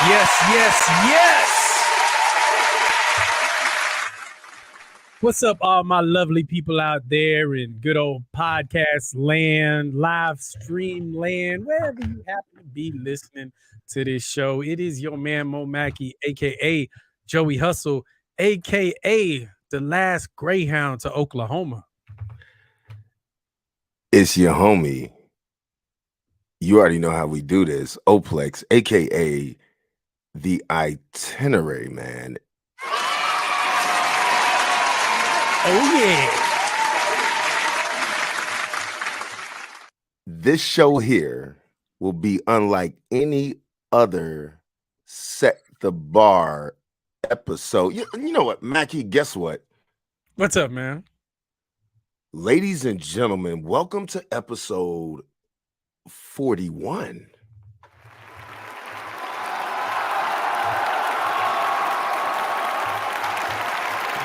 Yes. What's up, all my lovely people out there in good old podcast land, live stream land, wherever you happen to be listening to this show. It is your man MoMakki, aka Joey Hustle, aka the Last Greyhound to Oklahoma. It's your homie. You already know how we do this. Oplex, aka the itinerary man. Oh yeah. This show here will be unlike any other Set the Bar episode. You know what, Mackie? Guess what? What's up, man? Ladies and gentlemen, welcome to episode 41.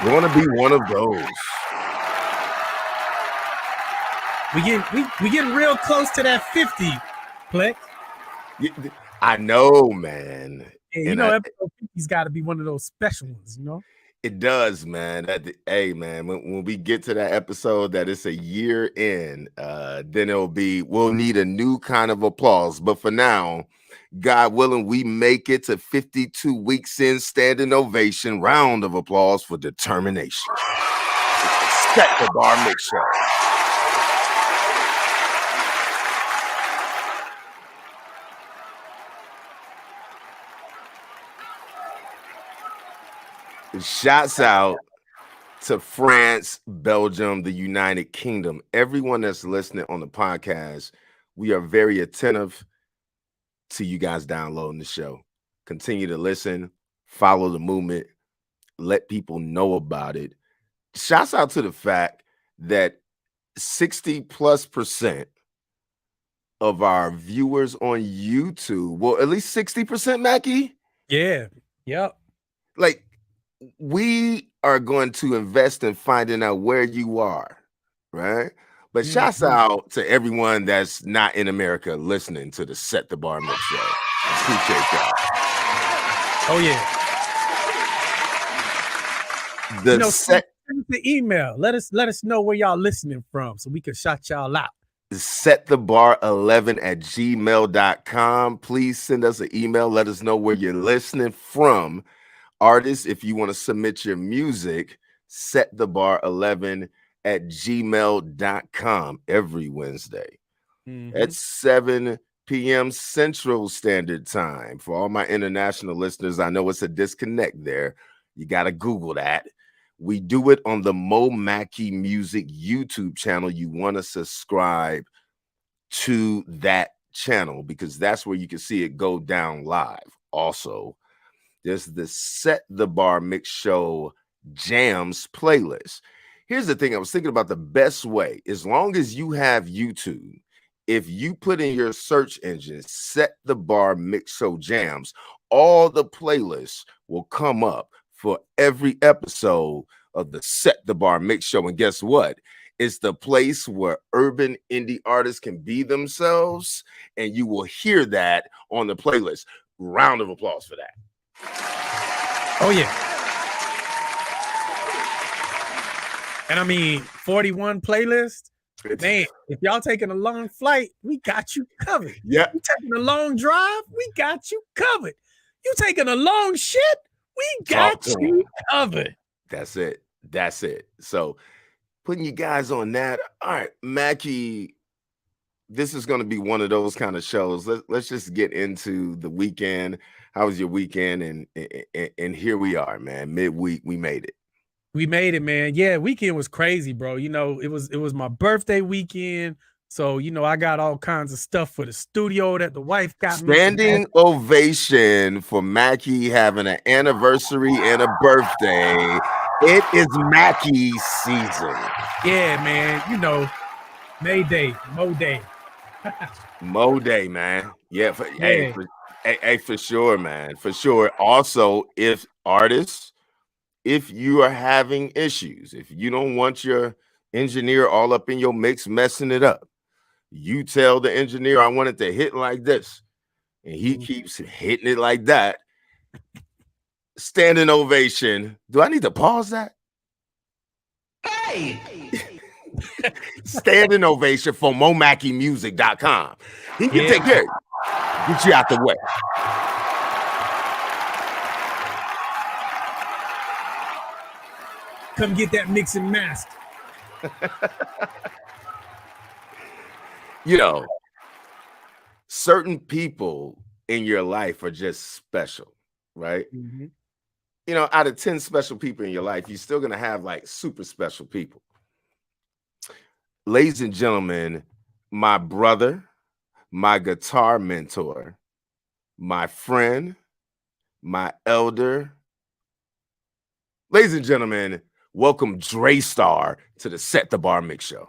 Want to be one of those. We getting real close to that 50, Plex. I know, man. Yeah, you know, episode 50's got to be one of those special ones, you know? It does, man. Hey, man, when we get to that episode that it's a year in, then we'll need a new kind of applause. But for now, God willing, we make it to 52 weeks in, standing ovation, round of applause for determination. Set the Bar Mixshow. Shouts out to France, Belgium, the United Kingdom. Everyone that's listening on the podcast, we are very attentive to you guys downloading the show. Continue to listen, follow the movement, let people know about it. Shouts out to the fact that 60+% of our viewers on YouTube, well, at least 60%, Mackie? Yeah. Yep. Like, we are going to invest in finding out where you are, right? But shouts out to everyone that's not in America listening to the Set the Bar Mix Show. Appreciate y'all. Oh yeah. Send the email. Let us know where y'all listening from so we can shout y'all out. setthebar11@gmail.com. Please send us an email. Let us know where you're listening from. Artists, if you want to submit your music, setthebar11@gmail.com every Wednesday at 7 p.m. Central Standard Time. For all my international listeners, I know it's a disconnect there. You got to Google that. We do it on the MOMAKKIMUSIC YouTube channel. You want to subscribe to that channel because that's where you can see it go down live. Also, there's the Set the Bar Mix Show Jams playlist. Here's the thing. I was thinking about the best way. As long as you have YouTube, if you put in your search engine, Set the Bar Mix Show Jams, all the playlists will come up for every episode of the Set the Bar Mix Show. And guess what? It's the place where urban indie artists can be themselves, and you will hear that on the playlist. Round of applause for that. Oh yeah. And I mean 41 playlist. Man, if y'all taking a long flight, we got you covered. Yeah. You taking a long drive, we got you covered. You taking a long shit, we got you covered. That's it. So putting you guys on that. All right, Mackie, this is going to be one of those kind of shows. Let's just get into the weekend. How was your weekend? And here we are, man. Midweek, we made it. We made it, man. Yeah, weekend was crazy, bro. You know, it was my birthday weekend. So, you know, I got all kinds of stuff for the studio that the wife got me. Standing ovation for Mackie having an anniversary and a birthday. It is Mackie's season. Yeah, man. You know, May Day, Mo Day. Mo Day, man. Yeah. Hey, for sure, man. For sure. Also, if you are having issues, if you don't want your engineer all up in your mix messing it up, you tell the engineer, I want it to hit like this. And he keeps hitting it like that. standing ovation. Do I need to pause that? Hey! Standing ovation for MoMakkiMusic.com. He can take care of you. Get you out the way. Come get that mix and master. You know, certain people in your life are just special, right? Mm-hmm. You know, out of 10 special people in your life, you're still going to have like super special people. Ladies and gentlemen, my brother, my guitar mentor, my friend, my elder. Ladies and gentlemen, welcome DreStarr to the Set the Bar Mix Show.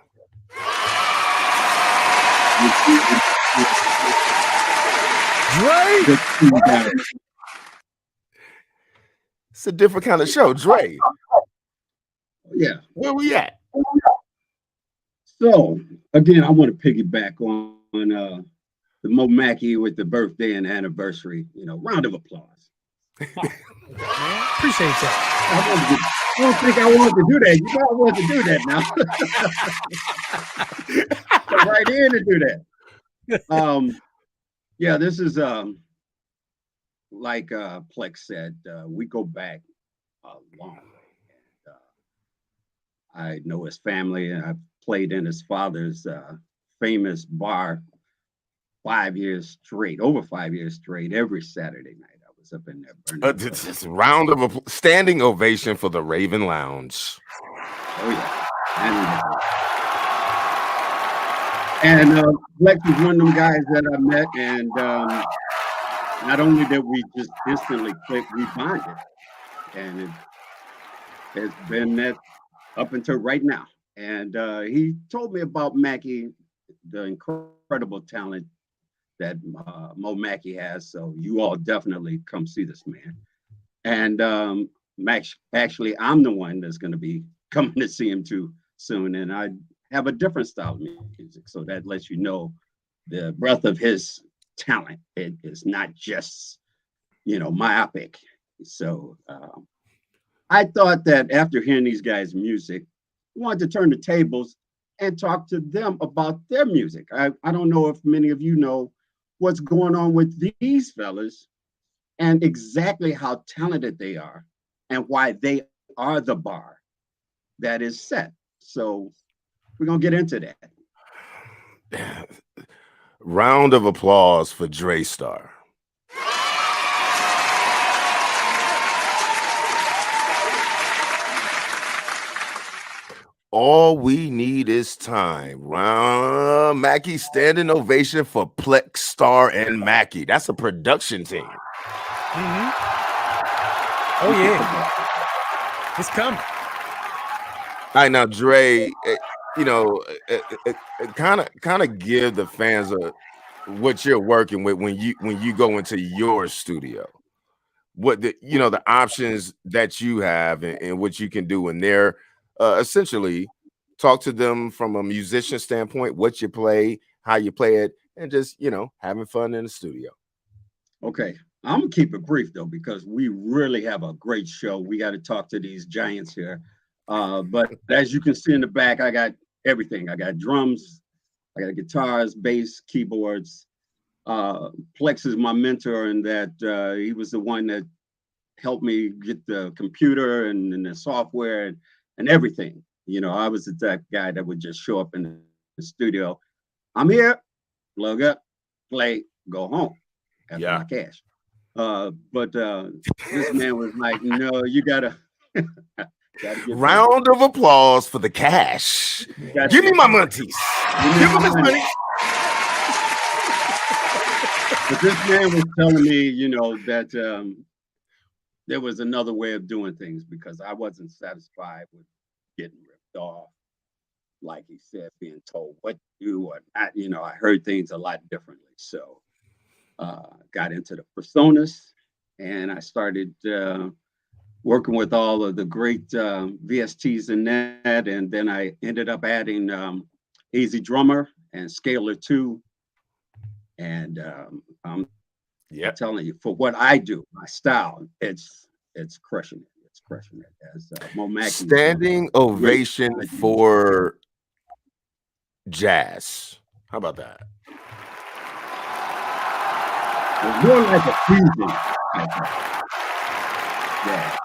Dre! It's a different kind of show, Dre. Yeah. Where we at? So, again, I want to piggyback on the MoMakki with the birthday and anniversary. You know, round of applause. Appreciate that. I don't think I wanted to do that. You know I want to do that now. Come right in and do that. Yeah, this is like Plex said, we go back a long way. And, I know his family, and I've played in his father's famous bar 5 years straight, over 5 years straight, every Saturday night. I was up in there burning. This round of a standing ovation for the Raven Lounge. Oh yeah. And Plex is one of them guys that I met, and not only did we just instantly click, we bonded, and it's been that up until right now. And he told me about Makki, the incredible talent that MoMakki has. So you all definitely come see this man. And actually, I'm the one that's going to be coming to see him too soon. And I have a different style of music, so that lets you know the breadth of his talent. It is not just, you know, myopic. So I thought that after hearing these guys' music, I wanted to turn the tables and talk to them about their music. I don't know if many of you know what's going on with these fellas and exactly how talented they are and why they are the bar that is set. So we're going to get into that. Round of applause for DreStarr. All we need is time. Makki, standing ovation for Plex, Star, and Makki. That's a production team. Mm-hmm. Oh yeah, it's coming. All right, now Dre, you know, kind of give the fans what you're working with when you go into your studio. What the options that you have and what you can do in there. Essentially, talk to them from a musician standpoint, what you play, how you play it, and just having fun in the studio. Okay, I'm gonna keep it brief though, because we really have a great show. We got to talk to these giants here. But as you can see in the back, I got everything. I got drums, I got guitars, bass, keyboards. Plex is my mentor in that he was the one that helped me get the computer and the software and everything. You know, I was that guy that would just show up in the studio. I'm here, plug up, play, go home after my cash. But this man was like, no, you gotta round of applause for the cash. Give me my monkeys. Give him his money. But this man was telling me, you know, that there was another way of doing things, because I wasn't satisfied with getting ripped off, like he said, being told what to do or not. You know, I heard things a lot differently. So got into the personas, and I started working with all of the great VSTs in that. And then I ended up adding Easy Drummer and Scalar 2. And I'm telling you, for what I do, my style, it's it's crushing it. It's crushing it. As MoMakki Standing ovation for jazz. How about that? It's more like a fusion. Yeah.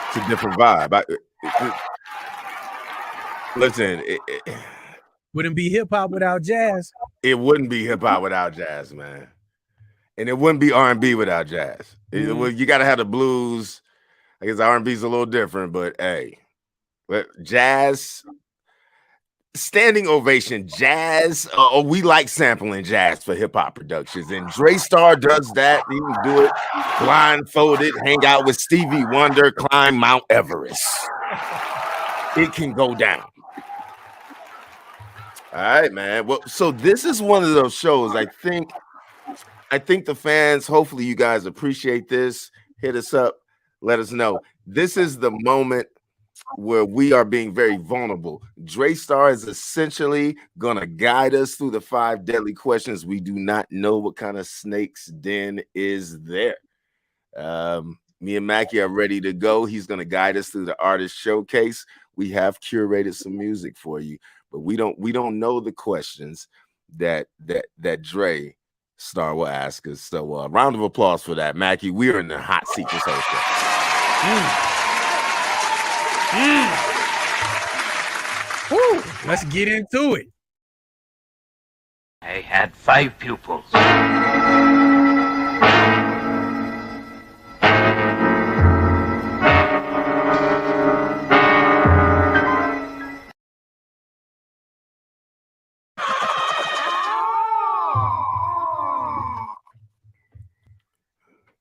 It's a different vibe. Listen, wouldn't be hip hop without jazz. It wouldn't be hip hop without jazz, man. And it wouldn't be R&B without jazz. You got to have the blues. I guess R&B is a little different, but hey, jazz, standing ovation, jazz. We like sampling jazz for hip hop productions, and DreStarr does that. He can do it blindfolded, hang out with Stevie Wonder, climb Mount Everest. It can go down. All right, man. Well, so this is one of those shows. I think the fans, hopefully you guys appreciate this. Hit us up. Let us know. This is the moment where we are being very vulnerable. DreStarr is essentially going to guide us through the 5 deadly questions. We do not know what kind of snake's den is there. Me and Mackie are ready to go. He's going to guide us through the artist showcase. We have curated some music for you, but we don't know the questions that DreStarr will ask us. So round of applause for that, Mackie. We are in the hot seat this whole show. Woo, let's get into it. I had 5 pupils.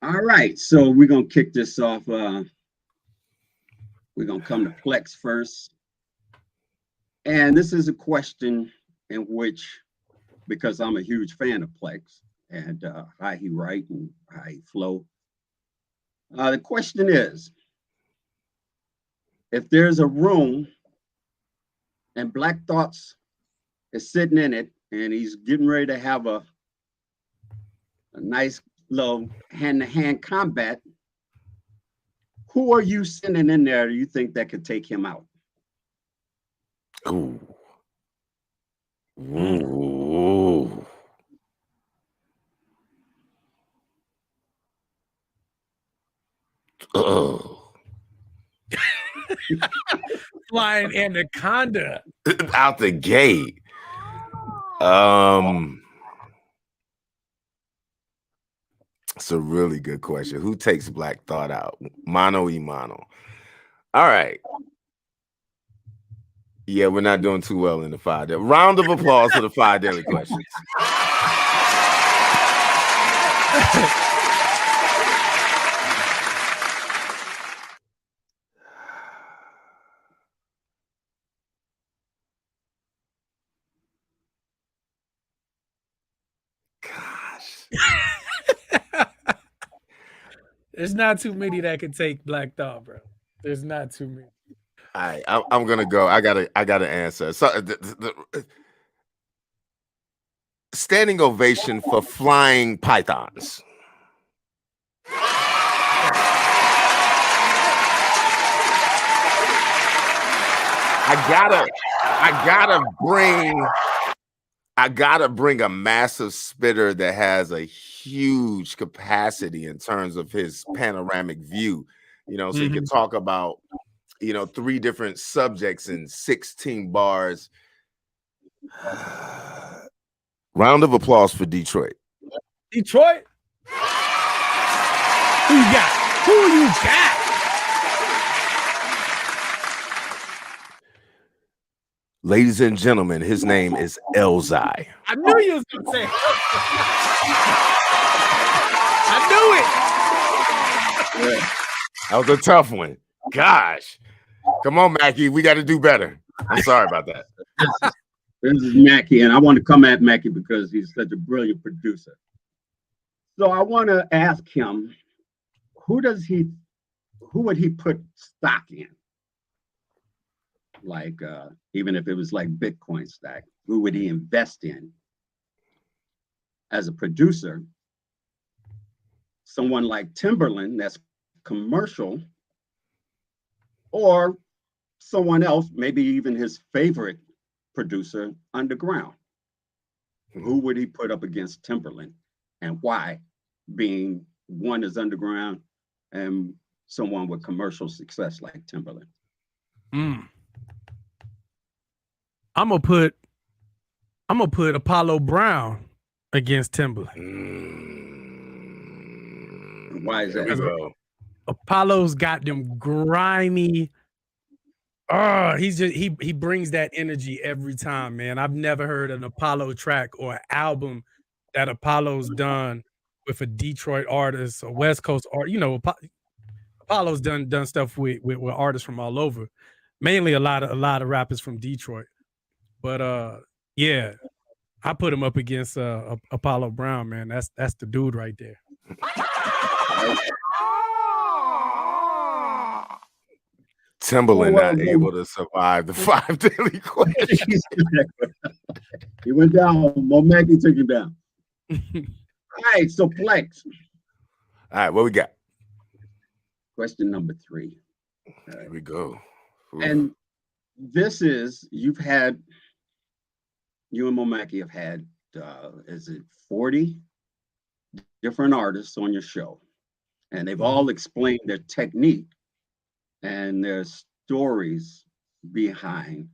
All right, so we're gonna kick this off. We're gonna come to Plex first, and this is a question in which, because I'm a huge fan of Plex and how he write and how he flow. The question is, if there's a room and Black Thought's is sitting in it, and he's getting ready to have a nice little hand-to-hand combat, who are you sending in there do you think that could take him out? Ooh. Ooh. Oh. Flying anaconda out the gate. It's a really good question. Who takes Black Thought out? Mano y mano. All right. Yeah, we're not doing too well in the 5 daily. Round of applause for the 5 daily questions. There's not too many that can take Black Thought, bro. There's not too many. All right, I'm gonna go. I gotta answer. So standing ovation for flying pythons. I gotta bring a massive spitter that has a huge capacity in terms of his panoramic view. So you can talk about 3 different subjects in 16 bars. Round of applause for Detroit. Detroit? Who you got? Who you got? Ladies and gentlemen, his name is Elzai. I knew you was going to say it. I knew it. Yeah. That was a tough one. Gosh. Come on, Mackie. We got to do better. I'm sorry about that. This is Mackie, and I want to come at Mackie because he's such a brilliant producer. So I want to ask him, who would he put stock in? Like, even if it was like Bitcoin stock, who would he invest in as a producer? someone like Timberland that's commercial, or someone else, maybe even his favorite producer, Underground. Who would he put up against Timberland, and why? Being one is Underground and someone with commercial success like Timberland. I'm gonna put Apollo Brown against Timberland. Why is that? Apollo's got them grimy. He brings that energy every time, man. I've never heard an Apollo track or album that Apollo's done with a Detroit artist or West Coast art. You know, Apollo's done stuff with artists from all over, mainly a lot of rappers from Detroit. But yeah, I put him up against Apollo Brown, man. That's the dude right there. Timberland not able to survive the 5 daily questions. He went down. MoMakki took him down. All right, so Plex. All right, what we got? Question number 3. Here we go. Ooh. And this is, you and MoMakki have had, is it 40 different artists on your show? And they've all explained their technique and their stories behind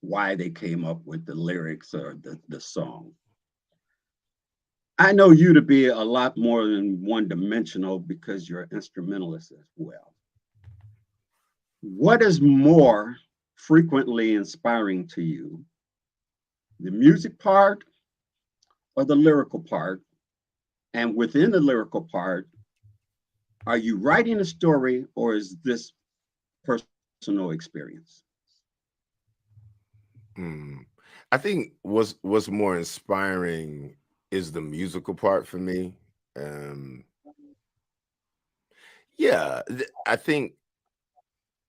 why they came up with the lyrics or the song. I know you to be a lot more than one-dimensional because you're an instrumentalist as well. What is more frequently inspiring to you, the music part or the lyrical part? And within the lyrical part, are you writing a story or is this personal experience? I think what's more inspiring is the musical part for me. Yeah, I think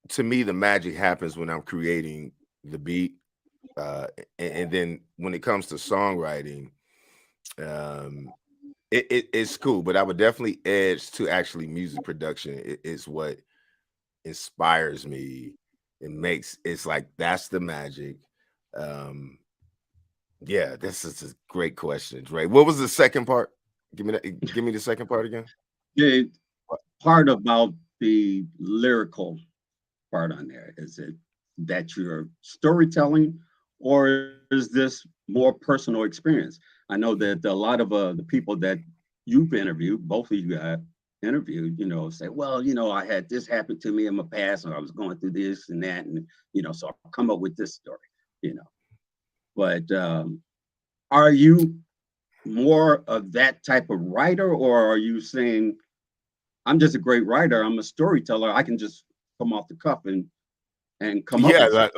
to me the magic happens when I'm creating the beat, and then when it comes to songwriting, it's cool, but I would definitely edge to actually music production. It's what inspires me. It's like that's the magic. Yeah, this is a great question, Dre. What was the second part? Give me the second part again. The part about the lyrical part on there, is it that you're storytelling or is this more personal experience? I know that a lot of the people that you've interviewed, both of you got interviewed, say, well, I had this happen to me in my past, or I was going through this and that, and so I'll come up with this story, But are you more of that type of writer, or are you saying, I'm just a great writer, I'm a storyteller, I can just come off the cuff and come up with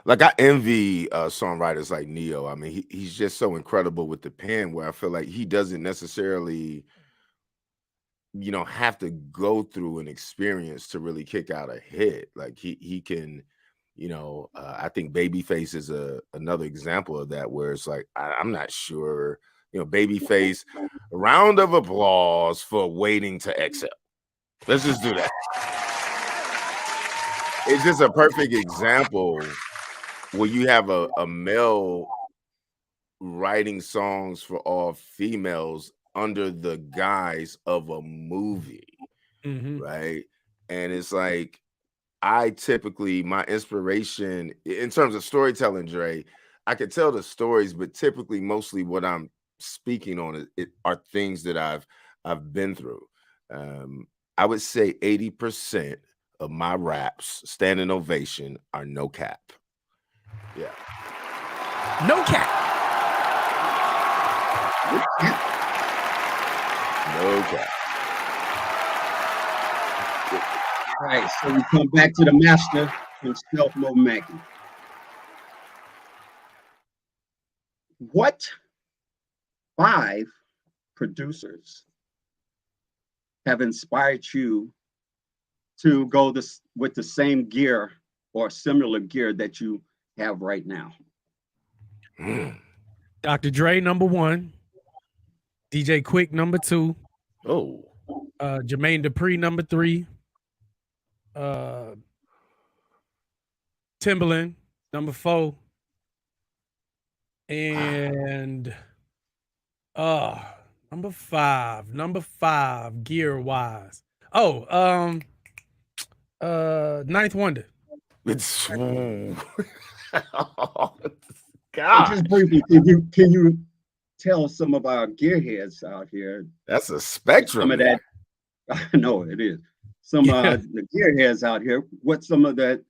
like I envy songwriters like Neo. I mean, he's just so incredible with the pen, where I feel like he doesn't necessarily have to go through an experience to really kick out a hit. Like he can, I think Babyface is another example of that, where it's like I'm not sure, Babyface, a round of applause for Waiting to Exhale. Let's just do that. It's just a perfect example where you have a male writing songs for all females under the guise of a movie, right? And it's like, I typically, my inspiration in terms of storytelling, Dre, I could tell the stories, but typically mostly what I'm speaking on are things that I've been through. I would say 80% of my raps, standing ovation, are no cap. Yeah. No cap. No cap. All right, so we come back to the master himself, MoMakki. What 5 producers have inspired you to go with the same gear or similar gear that you have right now? Dr. Dre, number 1. DJ Quick, number 2. Oh. Jermaine Dupri, number 3. Timberland, number 4. And number 5 gear wise. Ninth Wonder. It's God. Just briefly, can you tell some of our gearheads out here? That's a spectrum. Some of that, I know it is. Some the gearheads out here, what some of that,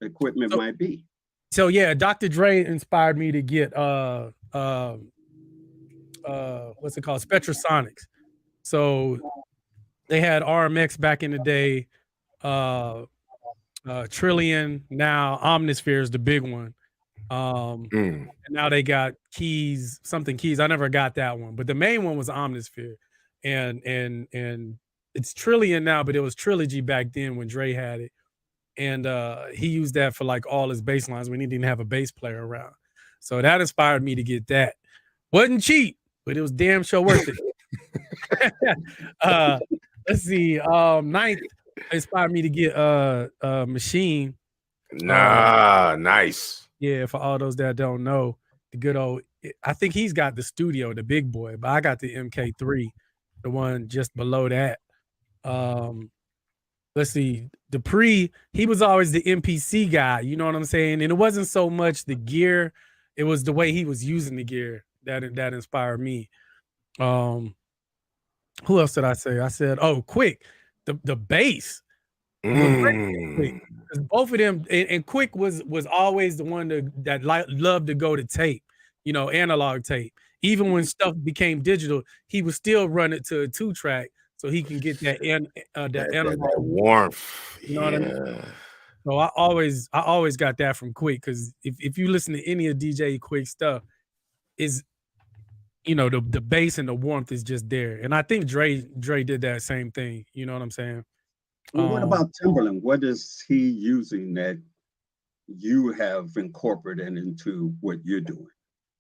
equipment might be. So yeah, Dr. Dre inspired me to get what's it called? Spectrasonics. So they had RMX back in the day, Trillion, now Omnisphere is the big one. And now they got keys. I never got that one, but the main one was Omnisphere. And it's Trillion now, but it was Trilogy back then when Dre had it. And he used that for like all his bass lines when he didn't have a bass player around. So that inspired me to get that. Wasn't cheap, but it was damn sure worth it. Let's see. Ninth inspired me to get Machine. Nice. Yeah, for all those that don't know, the good old, I think he's got the studio, the big boy, but I got the MK3, the one just below that. Let's see, Dupree, he was always the MPC guy, you know what I'm saying? And it wasn't so much the gear, it was the way he was using the gear that inspired me. Who else did I say? I said, Quick, the bass. Both of them, and Quick was always the one that loved to go to tape, analog tape. Even when stuff became digital, he would still run it to a 2-track so he can get that analog warmth. You know what I mean? So I always got that from Quick, because if you listen to any of DJ Quick stuff, is the bass and the warmth is just there. And I think Dre did that same thing. You know what I'm saying? Well, what about Timberland? What is he using that you have incorporated into what you're doing?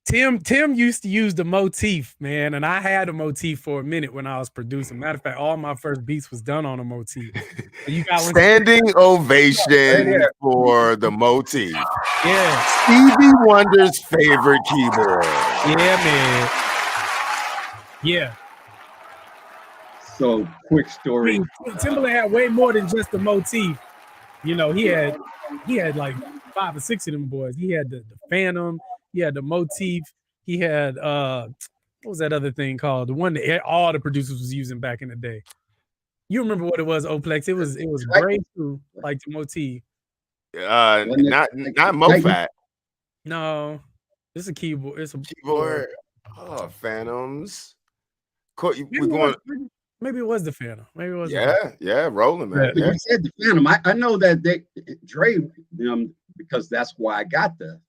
Tim used to use the motif, man, and I had a motif for a minute when I was producing. Matter of fact, all my first beats was done on a motif. You got standing ovation for the motif. Yeah, Stevie Wonder's favorite keyboard. Yeah, man. Yeah. So, quick story. Timberland had way more than just the motif. He had like 5 or 6 of them boys. He had the Phantom. He had the motif. He had what was that other thing called? The one that all the producers was using back in the day. You remember what it was, Oplex? It was gray too, like the motif. Not MoFat. No, it's a keyboard. It's a keyboard. Oh, Phantoms. Maybe it was the Phantom. Maybe it was. Yeah, rolling, man. You said the Phantom. I know that Dre, because that's why I got the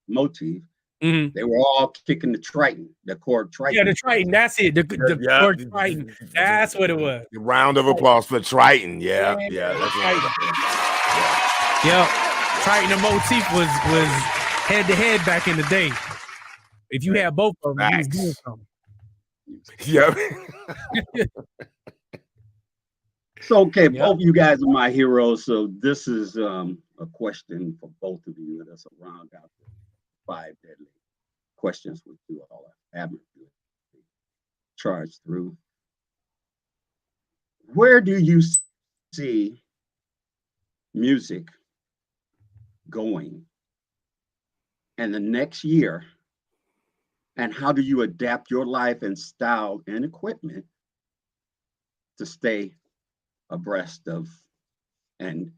motif. Mm-hmm. They were all kicking the Triton, the chord Triton. Yeah, the Triton. That's it. The chord Triton. That's what it was. A round of applause for Triton. Yeah, that's right. Yeah, Triton and motif was head to head back in the day. If you had both of them, you was doing something. Yeah. So, okay, both of you guys are my heroes. So this is a question for both of you. That's a round out the 5 deadly questions with you all haven't charged through. Where do you see music going in the next year? And how do you adapt your life and style and equipment to stay abreast of and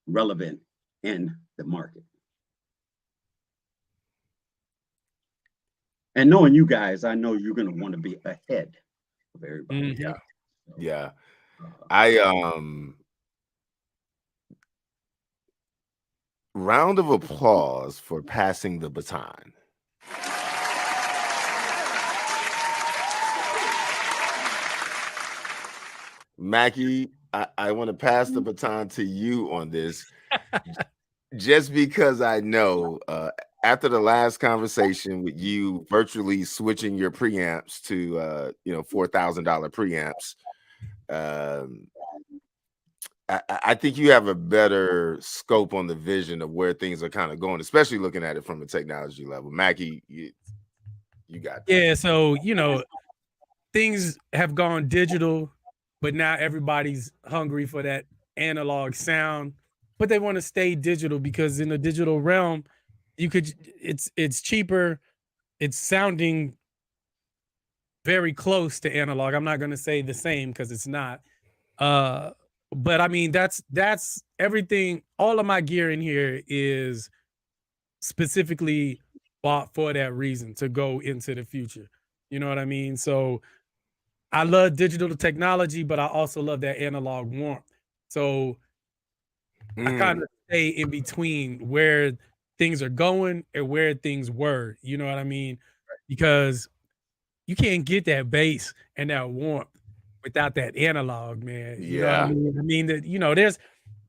relevant in the market? And knowing you guys, I know you're going to want to be ahead of everybody. Mm-hmm. Yeah. I round of applause for passing the baton. Mackie, I want to pass the baton to you on this, just because I know after the last conversation with you virtually switching your preamps to $4,000 preamps, I think you have a better scope on the vision of where things are kind of going, especially looking at it from a technology level. Mackie, you got that. Yeah, so things have gone digital, but now everybody's hungry for that analog sound, but they want to stay digital because in the digital realm, it's cheaper, it's sounding very close to analog. I'm not going to say the same because it's not. But I mean, that's everything. All of my gear in here is specifically bought for that reason, to go into the future. You know what I mean? So I love digital technology, but I also love that analog warmth. So I kind of stay in between where things are going and where things were. You know what I mean? Because you can't get that bass and that warmth without that analog, man. You know what I mean? I mean that, there's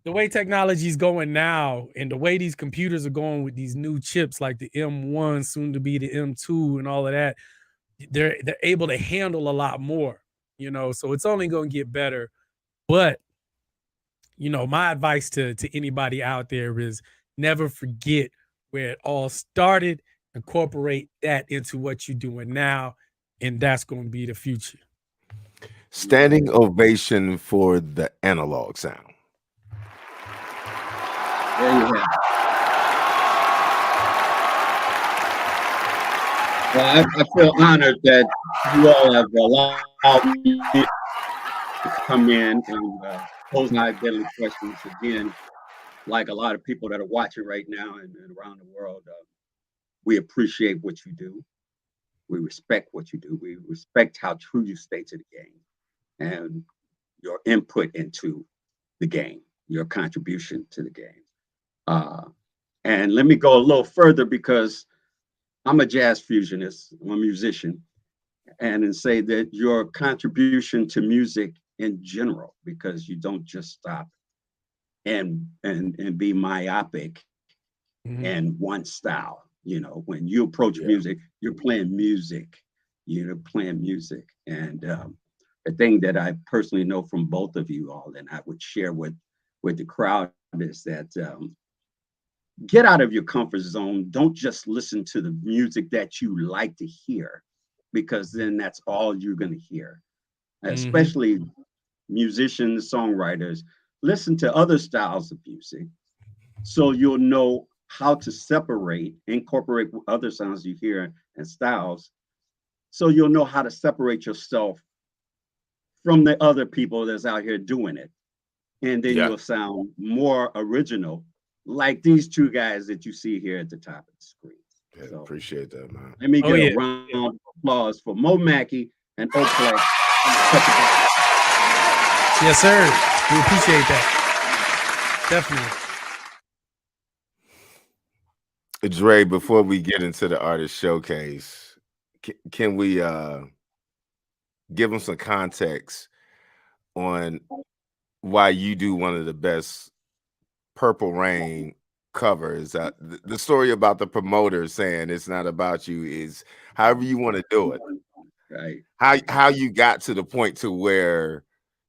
the way technology is going now, and the way these computers are going with these new chips like the M1, soon to be the M2, and all of that. They're able to handle a lot more, so it's only going to get better. But my advice to anybody out there is never forget where it all started. Incorporate that into what you're doing now, and that's going to be the future. Standing ovation for the analog sound. There you have it. Well, I feel honored that you all have allowed me to come in and pose my deadly questions again. Like a lot of people that are watching right now and around the world, we appreciate what you do. We respect what you do. We respect how true you stay to the game and your input into the game, your contribution to the game. And let me go a little further, because I'm a jazz fusionist, I'm a musician, and say that your contribution to music in general, because you don't just stop and be myopic in one style. When you approach music, you're playing music. And the thing that I personally know from both of you all, and I would share with the crowd, is that get out of your comfort zone. Don't just listen to the music that you like to hear, because then that's all you're going to hear. Especially musicians, songwriters, listen to other styles of music so you'll know how to incorporate other sounds you hear and styles, so you'll know how to separate yourself from the other people that's out here doing it. And then you'll sound more original, like these two guys that you see here at the top of the screen. Yeah, so, appreciate that, man. Let me get a round of applause for MoMakki and Oplex. Yes, sir. We appreciate that. Definitely. Dre, before we get into the artist showcase, can we give them some context on why you do one of the best Purple Rain covers? The story about the promoter saying it's not about you is however you want to do it. Right. How you got to the point to where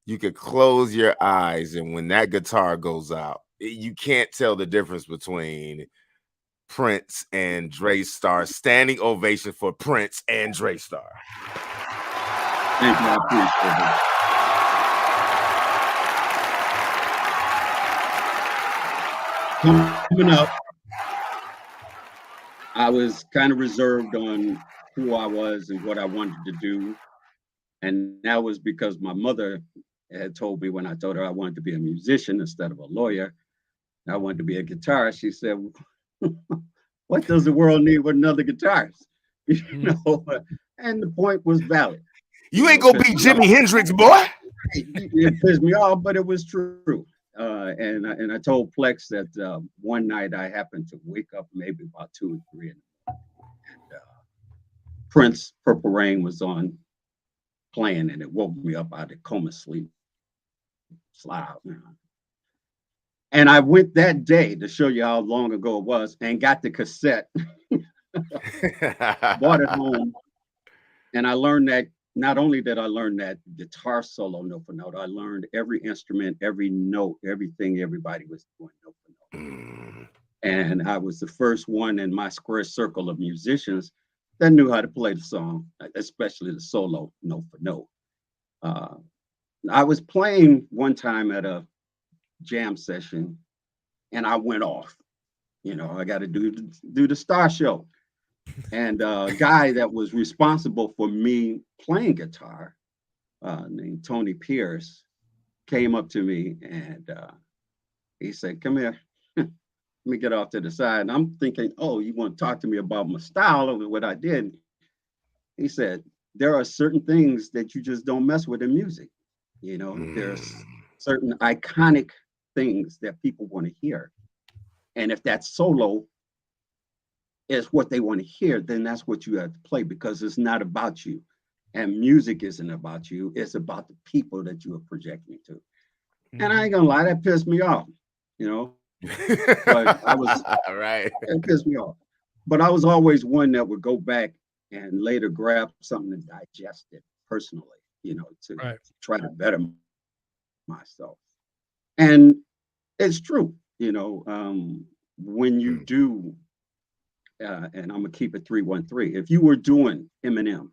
you could close your eyes, and when that guitar goes out, you can't tell the difference between Prince and DreStarr. Standing ovation for Prince and DreStarr. Thank you. I appreciate it. Coming up, I was kind of reserved on who I was and what I wanted to do. And that was because my mother had told me, when I told her I wanted to be a musician instead of a lawyer, I wanted to be a guitarist. She said, what does the world need with another guitarist? And the point was valid. You ain't gonna be Jimi Hendrix, boy. It pissed me off, but it was true. And I told Plex that one night I happened to wake up maybe about 2 or 3 in the morning, and Prince Purple Rain was on playing, and it woke me up out of coma sleep. Slide. And I went that day to show you how long ago it was, and got the cassette, bought it home, and I learned that not only did I learn that guitar solo note for note, I learned every instrument, every note, everything everybody was doing note for note. And I was the first one in my square circle of musicians that knew how to play the song, especially the solo note for note. I was playing one time at a jam session and I went off. You know, I got to do the Star Show. And a guy that was responsible for me playing guitar, named Tony Pierce, came up to me and he said, "Come here, let me get off to the side." And I'm thinking, oh, you want to talk to me about my style or what I did? He said, "There are certain things that you just don't mess with in music. You know, there's certain iconic things that people want to hear. And if that solo is what they want to hear, then that's what you have to play, because it's not about you. And music isn't about you. It's about the people that you are projecting to." And I ain't gonna lie, that pissed me off, you know. But I was right. It pissed me off. But I was always one that would go back and later grab something to digest it personally, you know, to try to better myself. And it's true, you know, when you do, and I'm gonna keep it 313. If you were doing Eminem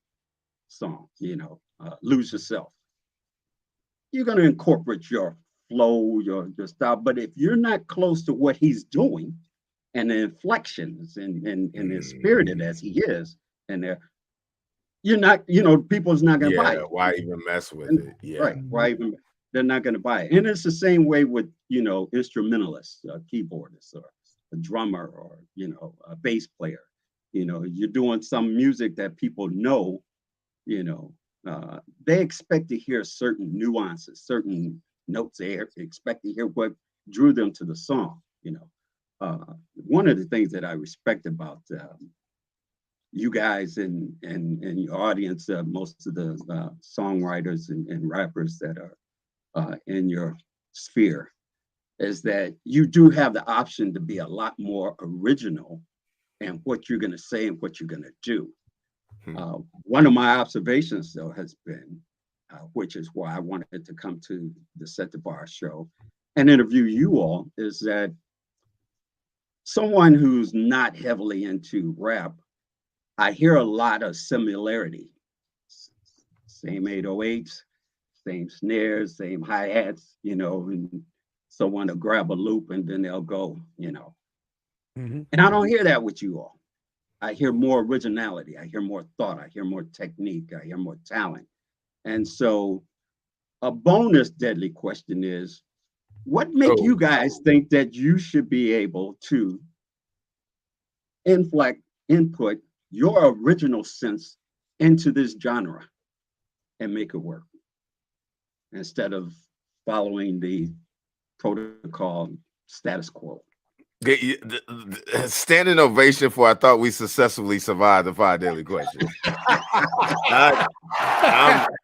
song, you know, Lose Yourself, you're gonna incorporate your flow, your style. But if you're not close to what he's doing and the inflections and as spirited as he is, and you're not, you know, people's not gonna buy it. Why even mess with it? Yeah. Right. Why even? They're not gonna buy it. And it's the same way with, you know, instrumentalists, keyboardists, or a drummer, or, you know, a bass player. You know, you're doing some music that people know, you know, they expect to hear certain nuances, certain notes. They expect to hear what drew them to the song, you know. One of the things that I respect about you guys and your audience, most of the songwriters and rappers that are in your sphere, is that you do have the option to be a lot more original in what you're going to say and what you're going to do. One of my observations, though, has been, which is why I wanted to come to the Set the Bar show and interview you all, is that someone who's not heavily into rap, I hear a lot of similarity. Same 808s, same snares, same hi-hats, you know, and someone will grab a loop and then they'll go, you know. And I don't hear that with you all. I hear more originality. I hear more thought. I hear more technique. I hear more talent. And so a bonus deadly question is, what make you guys think that you should be able to input your original sense into this genre and make it work, instead of following the protocol status quo? Standing ovation for, I thought we successfully survived the 5 daily questions.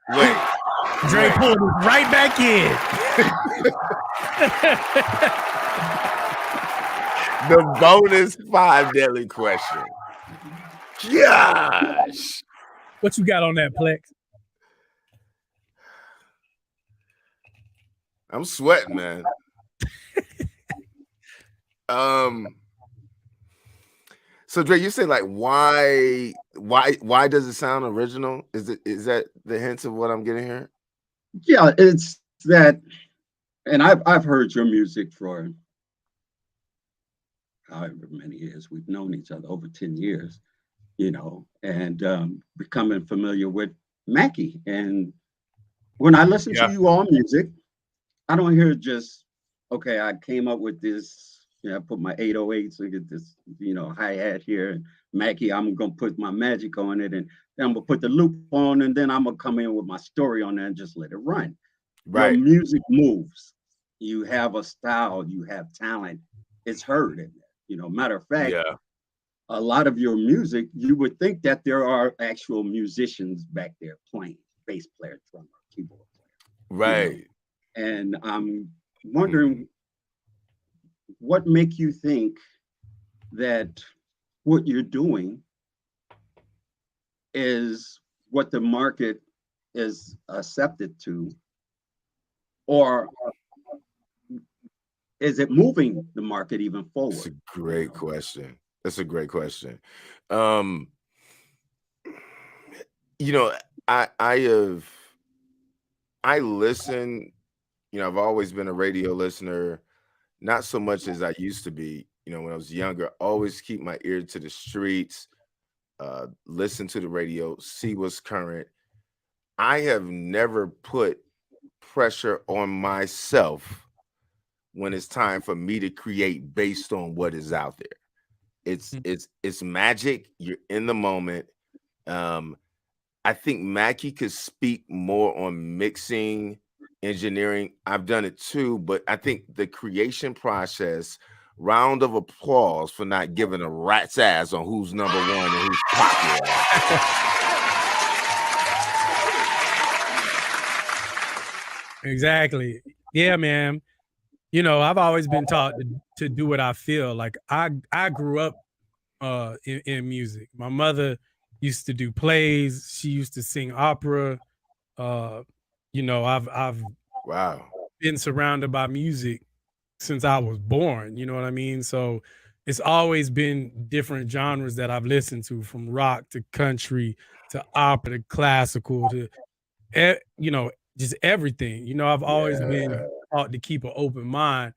Wait. Dre pulled us right back in. The bonus 5 daily question. Gosh. What you got on that, Plex? I'm sweating, man. So Dre, you say, like, why does it sound original? Is that the hints of what I'm getting here? Yeah, it's that, and I've heard your music for however many years. We've known each other over 10 years, you know, and becoming familiar with Mackie. And when I listen to you all music, I don't hear just, okay, I came up with this, you know, I put my 808s and get this, you know, hi-hat here, and Mackie, I'm gonna put my magic on it, and then I'm gonna put the loop on, and then I'm gonna come in with my story on there and just let it run. Right. Your music moves. You have a style, you have talent. It's heard in there. You know, matter of fact, a lot of your music, you would think that there are actual musicians back there playing, bass player, drummer, keyboard player. Right. You know? And I'm wondering, what make you think that what you're doing is what the market is accepted to, or is it moving the market even forward? That's a great question. That's a great question. You know, I listen, you know, I've always been a radio listener, not so much as I used to be, you know, when I was younger. Always keep my ear to the streets, listen to the radio, see what's current. I have never put pressure on myself when it's time for me to create based on what is out there. It's magic. You're in the moment. I think Mackie could speak more on mixing, engineering. I've done it too, but I think the creation process, round of applause for not giving a rat's ass on who's number one and who's popular. Exactly. Yeah, man. You know, I've always been taught to do what I feel. Like I grew up in music. My mother used to do plays. She used to sing opera. You know, I've Wow. been surrounded by music since I was born. You know what I mean? So it's always been different genres that I've listened to, from rock to country to opera to classical to, you know, just everything. You know, I've always been taught to keep an open mind,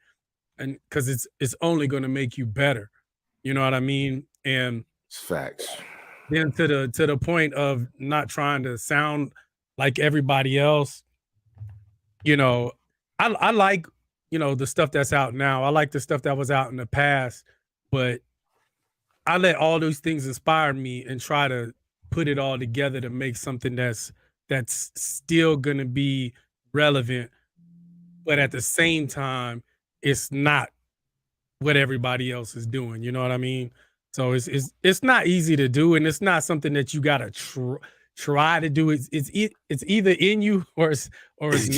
and because it's only going to make you better. You know what I mean? And It's facts. then to the point of not trying to sound like everybody else. You know, I like, you know, the stuff that's out now. I like the stuff that was out in the past, but I let all those things inspire me and try to put it all together to make something that's still gonna be relevant, but at the same time, it's not what everybody else is doing. You know what I mean? So it's not easy to do, and it's not something that you gotta try to do. It's either in you or it's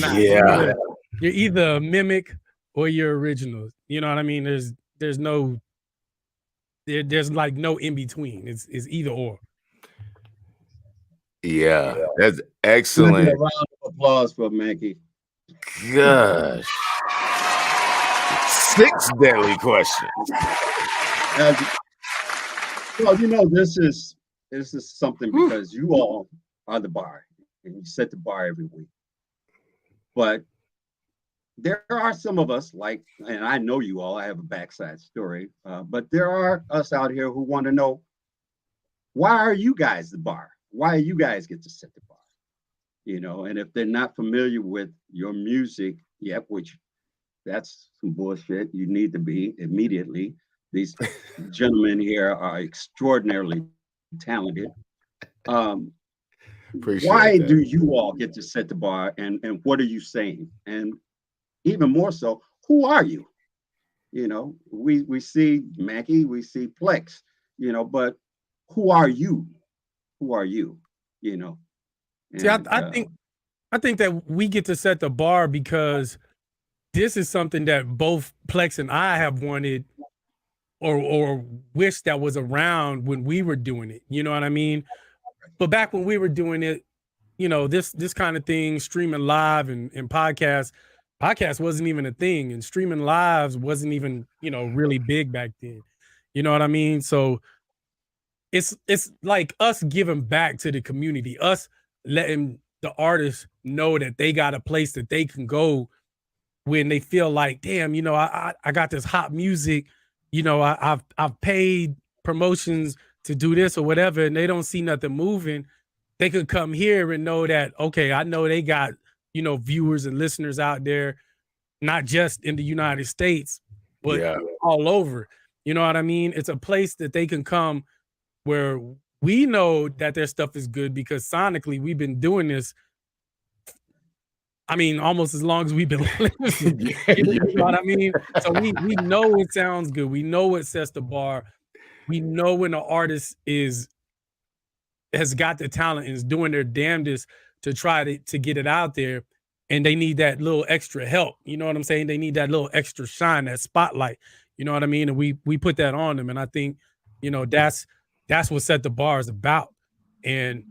not. Yeah. You're either a mimic or you're original. You know what I mean? There's like no in between. It's either or. Yeah, that's Give excellent. a round of applause for Mackie. Gosh. 6 deadly questions. Well, you know, this is something because you all are the bar and you set the bar every week. But there are some of us, like, and I know you all, I have a backside story, but there are us out here who want to know, why are you guys the bar? Why you guys get to set the bar? You know, and if they're not familiar with your music yet, which that's some bullshit, you need to be immediately. These gentlemen here are extraordinarily talented. Why do you all get to set the bar, and what are you saying? And even more so, who are you? You know, we see Mackie, we see Plex, you know, but who are you? Who are you? You know. See, I think that we get to set the bar because this is something that both Plex and I have wanted or wish that was around when we were doing it. You know what I mean? But back when we were doing it, you know, this kind of thing, streaming live and podcast wasn't even a thing, and streaming lives wasn't even, you know, really big back then. You know what I mean? So it's like us giving back to the community, us letting the artists know that they got a place that they can go when they feel like, damn, you know, I got this hot music, you know, I've paid promotions to do this or whatever, and they don't see nothing moving. They could come here and know that, okay, I know they got, you know, viewers and listeners out there, not just in the United States, but all over. You know what I mean? It's a place that they can come where we know that their stuff is good because sonically we've been doing this, I mean, almost as long as we've been listening. You know what I mean? So we know it sounds good. We know it sets the bar. We know when an artist has got the talent and is doing their damnedest to try to get it out there, and they need that little extra help. You know what I'm saying? They need that little extra shine, that spotlight. You know what I mean? And we put that on them. And I think, you know, that's what Set the Bar is about. And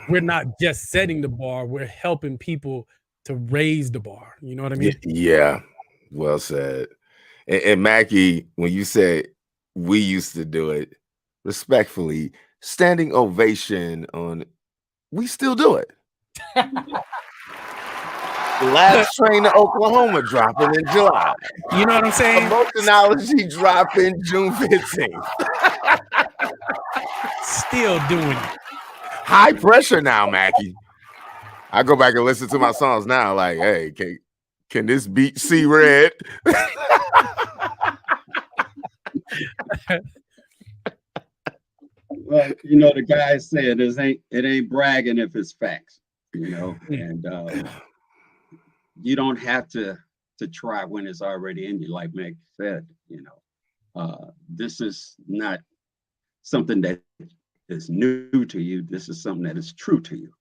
we're not just setting the bar, we're helping people to raise the bar. You know what I mean? Yeah, well said. And Mackie, when you said we used to do it, respectfully, standing ovation on, we still do it. Last Train to Oklahoma dropping in July. You know what I'm saying? Emotionology dropping June 15th. Still doing it. High pressure now, Mackie. I go back and listen to my songs now, like, hey, can this beat see red? Well, you know, the guy said it ain't bragging if it's facts, you know, and you don't have to try when it's already in you, like Meg said, you know. This is not something that is new to you. This is something that is true to you.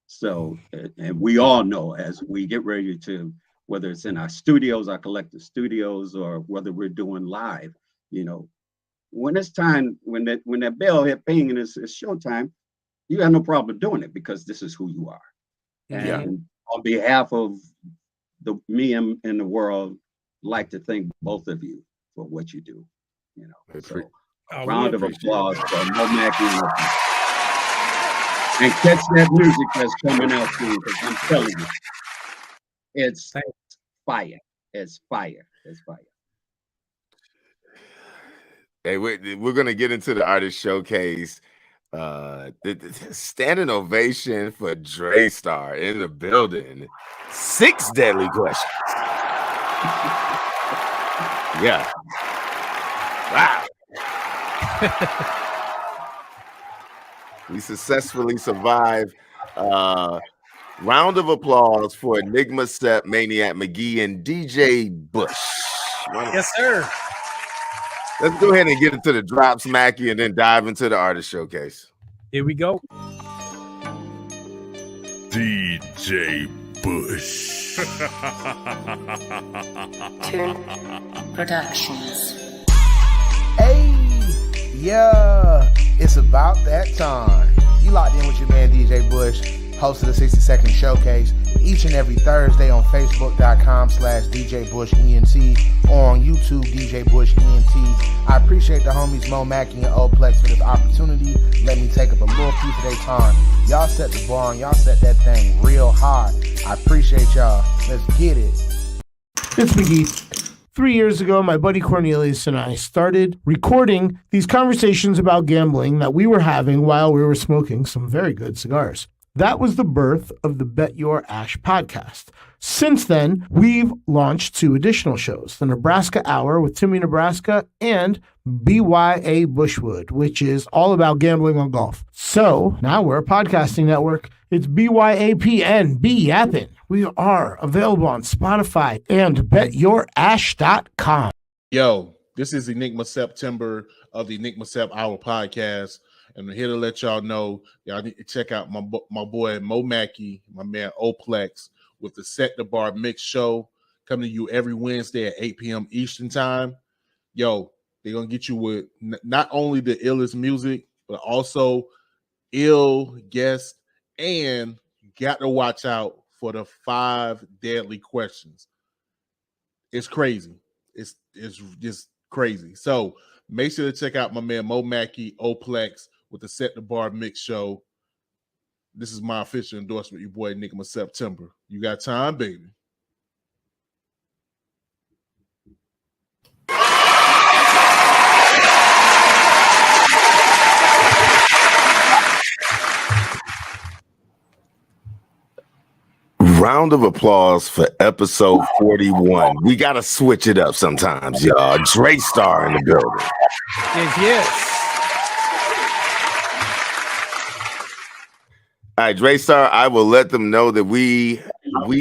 So, and we all know as we get ready to, whether it's in our studios, our collective studios, or whether we're doing live, you know, when it's time, when that bell hit ping and it's showtime, you have no problem doing it because this is who you are. Yeah. And on behalf of me and the world, like to thank both of you for what you do. You know, so a round of applause for MOMAKKI and Oplex. And catch that music that's coming out soon, because I'm telling you, it's fire. It's fire. It's fire. Hey, we're gonna get into the artist showcase. The standing ovation for DreStarr in the building. 6 deadly questions. Yeah. Wow. We successfully survived. Round of applause for Enigma, Sep, Maniac McGee, and DJ Bush. Yes, sir. Let's go ahead and get into the drops, Mackie, and then dive into the artist showcase. Here we go. DJ Bush. Tune Productions. Hey, yeah, it's about that time. You locked in with your man DJ Bush, host of the 60-second showcase, each and every Thursday on Facebook.com/DJ Bush ENT, or on YouTube DJ Bush ENT. I appreciate the homies MoMakki and Oplex for this opportunity. Let me take up a little piece of their time. Y'all set the bar and y'all set that thing real high. I appreciate y'all. Let's get it. It's McGee. 3 years ago, my buddy Cornelius and I started recording these conversations about gambling that we were having while we were smoking some very good cigars. That was the birth of the Bet Your Ash podcast. Since then, we've launched 2 additional shows, the Nebraska Hour with Timmy Nebraska and BYA Bushwood, which is all about gambling on golf. So now we're a podcasting network. It's BYAPN, be yappin'. We are available on Spotify and betyourash.com. Yo, this is Enigma September of the Enigma Sep Hour podcast. And I'm here to let y'all know, y'all need to check out my boy MoMakki, my man Oplex, with the Set the Bar Mixshow coming to you every Wednesday at 8 p.m. Eastern time. Yo, they're going to get you with not only the illest music, but also ill guests, and you got to watch out for the 5 deadly questions. It's crazy. It's just crazy. So make sure to check out my man MoMakki Oplex with the Set the Bar Mix Show. This is my official endorsement, your boy Enigma September. You got time, baby. Round of applause for episode 41. We got to switch it up sometimes, y'all. DreStarr in the building. Yes. All right, DreStarr, I will let them know that we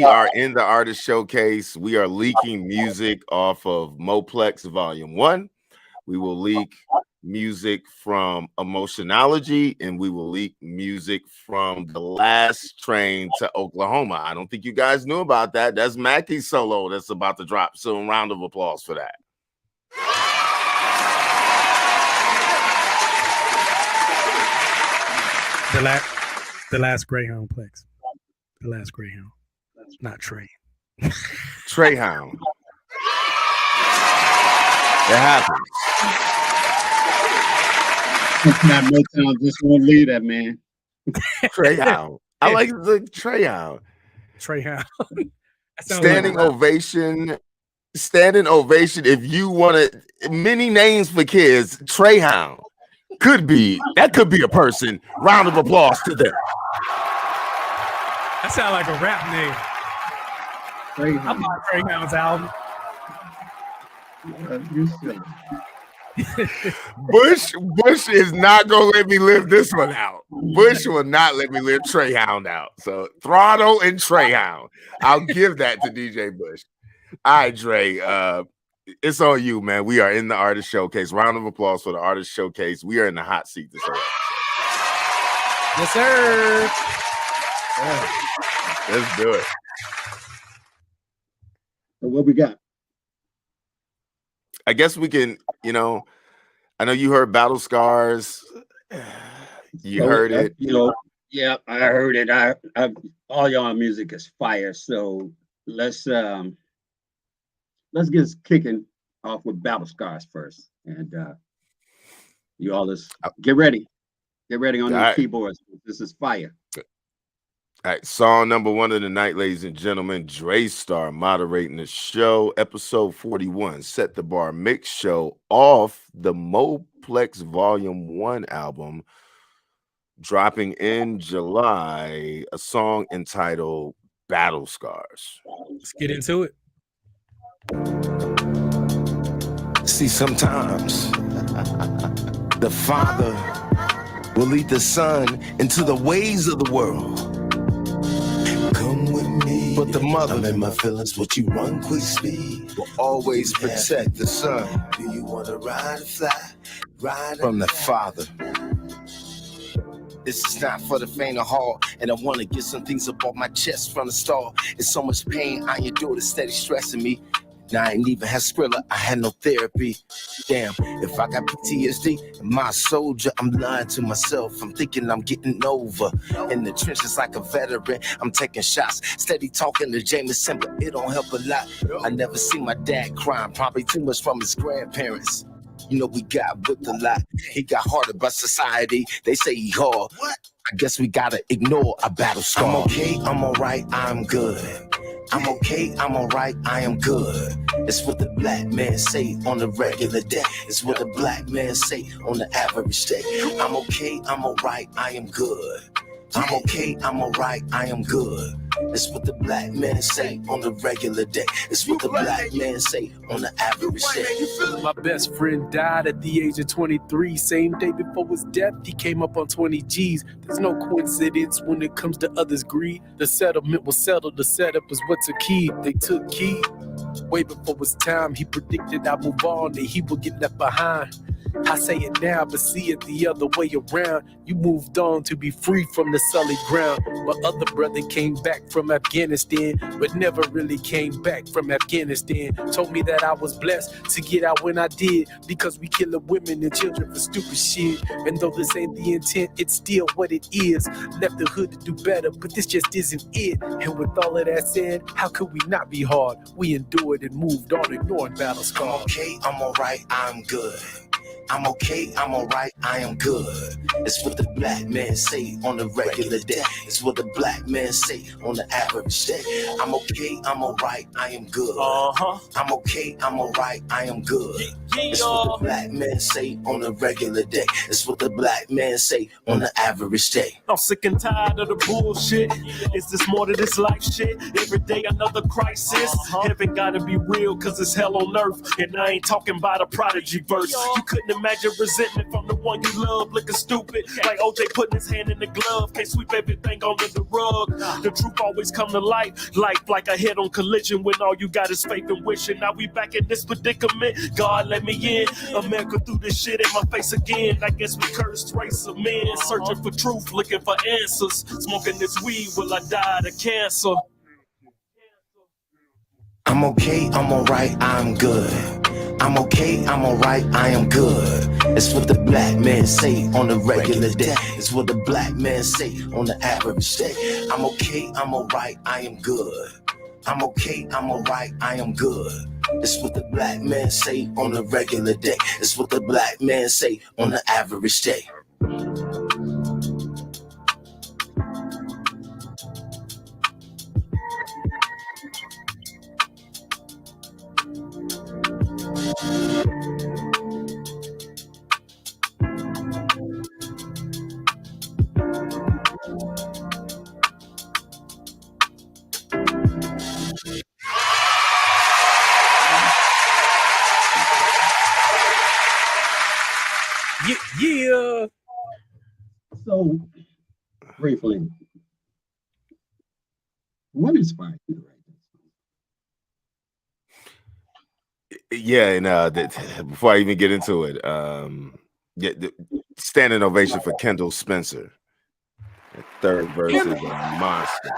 are in the artist showcase. We are leaking music off of MoPlex Volume 1. We will leak music from Emotionology, and we will leak music from the Last Train to Oklahoma. I don't think you guys knew about that. That's Mackie's solo that's about to drop. So a round of applause for that. The Last Greyhound Plex. The Last Greyhound. Not Trey. Treyhound. It happens. Not Motown just won't leave that, man. Treyhound. I like the Treyhound. Treyhound. Standing ovation. Standing ovation. If you want to, many names for kids. Treyhound could be a person. Round of applause to them. That sounds like a rap name. Treyhound. I bought Treyhound's album. You silly. Bush is not gonna let me live this one out. Bush will not let me live Treyhound out. So Throttle and Treyhound. I'll give that to DJ Bush. All right, Dre. It's on you, man. We are in the artist showcase. Round of applause for the artist showcase. We are in the hot seat this episode. Yes, sir. Let's do it. So what we got? I guess we can, I know you heard Battle Scars. You heard it. Yeah, I heard it. I all y'all music is fire. So let's get kicking off with Battle Scars first. And you all just get ready. Get ready on your keyboards. This is fire. All right, song number 1 of the night, ladies and gentlemen. DreStarr moderating the show, episode 41. Set the Bar Mixshow off the MoPlex Volume 1 album, dropping in July. A song entitled Battle Scars. Let's get into it. See, sometimes the Father will lead the Son into the ways of the world. Come with me, but the mother, I'm in my feelings, but you run quick speed, will always protect the Son. Do you want to ride or fly? Ride from the Father. This is not for the faint of heart, and I want to get some things up off my chest from the start. It's so much pain I endure, it's steady stressing me. Now I ain't even had Skrilla, I had no therapy. Damn, if I got PTSD, my soldier, I'm lying to myself. I'm thinking I'm getting over. In the trenches like a veteran, I'm taking shots. Steady talking to Jameson, but it don't help a lot. I never seen my dad crying, probably too much from his grandparents. We got whipped a lot. He got harder by society. They say he hard. What? I guess we gotta ignore a battle scar. I'm okay, I'm alright, I'm good. I'm okay, I'm alright, I am good. It's what the black man say on a regular day. It's what the black man say on the average day. I'm okay, I'm alright, I am good. I'm okay, I'm alright, I am good. It's what the black man say on the regular day. It's what the black man say on the average day. My best friend died at the age of 23. Same day before his death, he came up on 20 G's. There's no coincidence when it comes to others' greed. The settlement was settled. The setup is what's a key. They took key. Way before his time, he predicted I'd move on, that he would get left behind. I say it now, but see it the other way around. You moved on to be free from the sullied ground. My other brother came back from Afghanistan, but never really came back from Afghanistan. Told me that I was blessed to get out when I did, because we killing women and children for stupid shit. And though this ain't the intent, it's still what it is. Left the hood to do better, but this just isn't it. And with all of that said, how could we not be hard? We endured and moved on, ignoring battle scars. I'm okay, I'm alright, I'm good. I'm okay, I'm alright, I am good. It's what the black man say on a regular day. It's what the black man say on the average day. I'm okay, I'm alright, I am good. I'm okay, I'm alright, I am good. It's what the black man say on a regular day. It's what the black man say on the average day. I'm sick and tired of the bullshit. Is this more to this life shit? Every day another crisis. Heaven gotta be real, cause it's hell on earth. And I ain't talking about a Prodigy verse. You couldn't imagine resentment from the one you love, looking stupid. Like OJ putting his hand in the glove. Can't sweep everything under the rug. The truth always come to light. Life like a head on collision when all you got is faith and wishing. Now we back in this predicament. God let me in. America threw this shit in my face again. I guess we cursed race of men. Searching for truth, looking for answers. Smoking this weed, will I die of cancer? I'm okay, I'm alright, I'm good. I'm okay, I'm alright, I am good. It's what the black man say on a regular day. It's what the black man say on the average day. I'm okay, I'm alright, I am good. I'm okay, I'm alright, I am good. It's what the black man say on a regular day. It's what the black man say on the average day. Yeah. So, briefly, what inspired you to write this? Yeah, and before I even get into it, the standing ovation for Kendall Spencer. The third verse is a monster.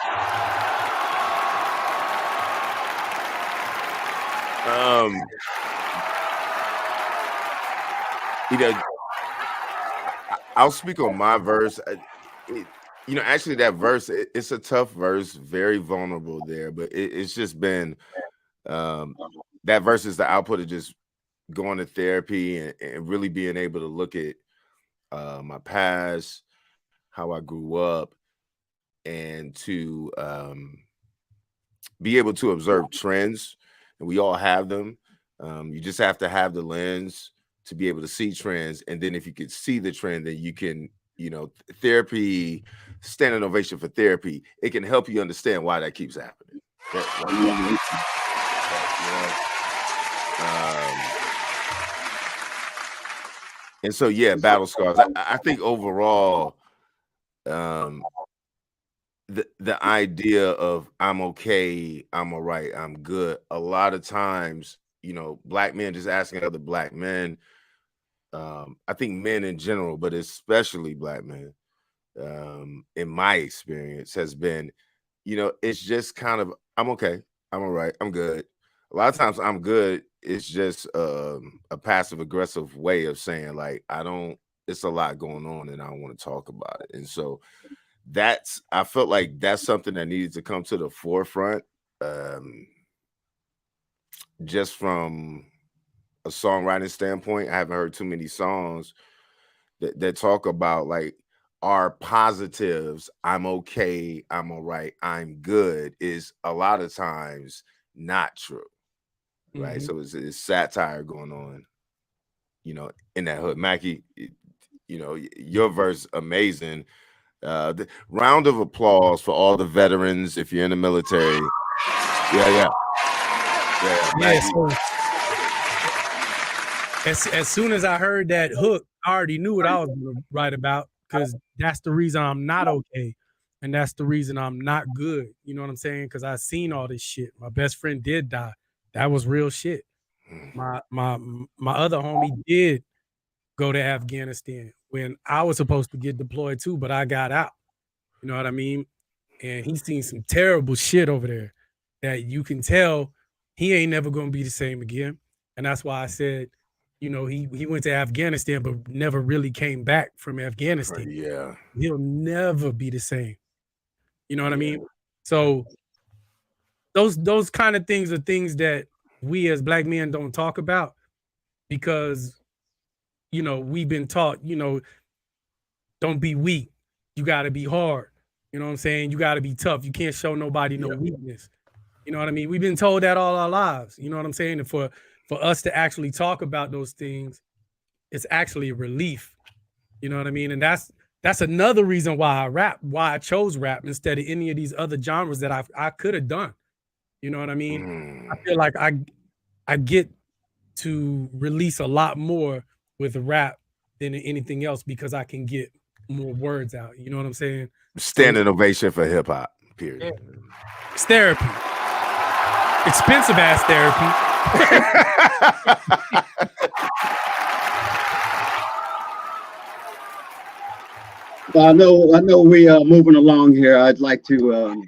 I'll speak on my verse. Actually, that verse, it's a tough verse, very vulnerable there, but it's just been that verse is the output of just going to therapy and really being able to look at my past, how I grew up, and to be able to observe trends. And we all have them. You just have to have the lens to be able to see trends. And then if you can see the trend, then you can, therapy, standing ovation for therapy, it can help you understand why that keeps happening. And so, yeah, battle scars. I think overall, the idea of I'm okay, I'm all right, I'm good. A lot of times, black men just asking other black men, I think men in general, but especially black men, in my experience, has been, it's just kind of, I'm okay, I'm all right, I'm good. A lot of times I'm good. It's just a passive aggressive way of saying, like, it's a lot going on and I don't want to talk about it. And so I felt like that's something that needed to come to the forefront, just from a songwriting standpoint. I haven't heard too many songs that talk about like our positives. I'm okay, I'm all right, I'm good is a lot of times not true. Right. So it's satire going on, in that hood. Mackie, your verse, amazing. The round of applause for all the veterans if you're in the military. Yeah. So as soon as I heard that hook, I already knew what I was going to write about, because that's the reason I'm not okay. And that's the reason I'm not good. You know what I'm saying? Because I've seen all this shit. My best friend did die. That was real shit. My other homie did go to Afghanistan when I was supposed to get deployed too, but I got out. You know what I mean? And he's seen some terrible shit over there that you can tell he ain't never going to be the same again. And that's why I said, he went to Afghanistan, but never really came back from Afghanistan. Yeah. He'll never be the same. You know what I mean? So those kind of things are things that we as black men don't talk about, because, we've been taught, don't be weak. You got to be hard. You know what I'm saying? You got to be tough. You can't show nobody no weakness. You know what I mean? We've been told that all our lives. You know what I'm saying? And for us to actually talk about those things, it's actually a relief. You know what I mean? And that's another reason why I rap, why I chose rap instead of any of these other genres that I could have done. You know what I mean? I feel like I get to release a lot more with rap than anything else, because I can get more words out. You know what I'm saying? Standing ovation for hip hop, period. Yeah. It's therapy. Expensive ass therapy. Well, I know we are moving along here. I'd like to,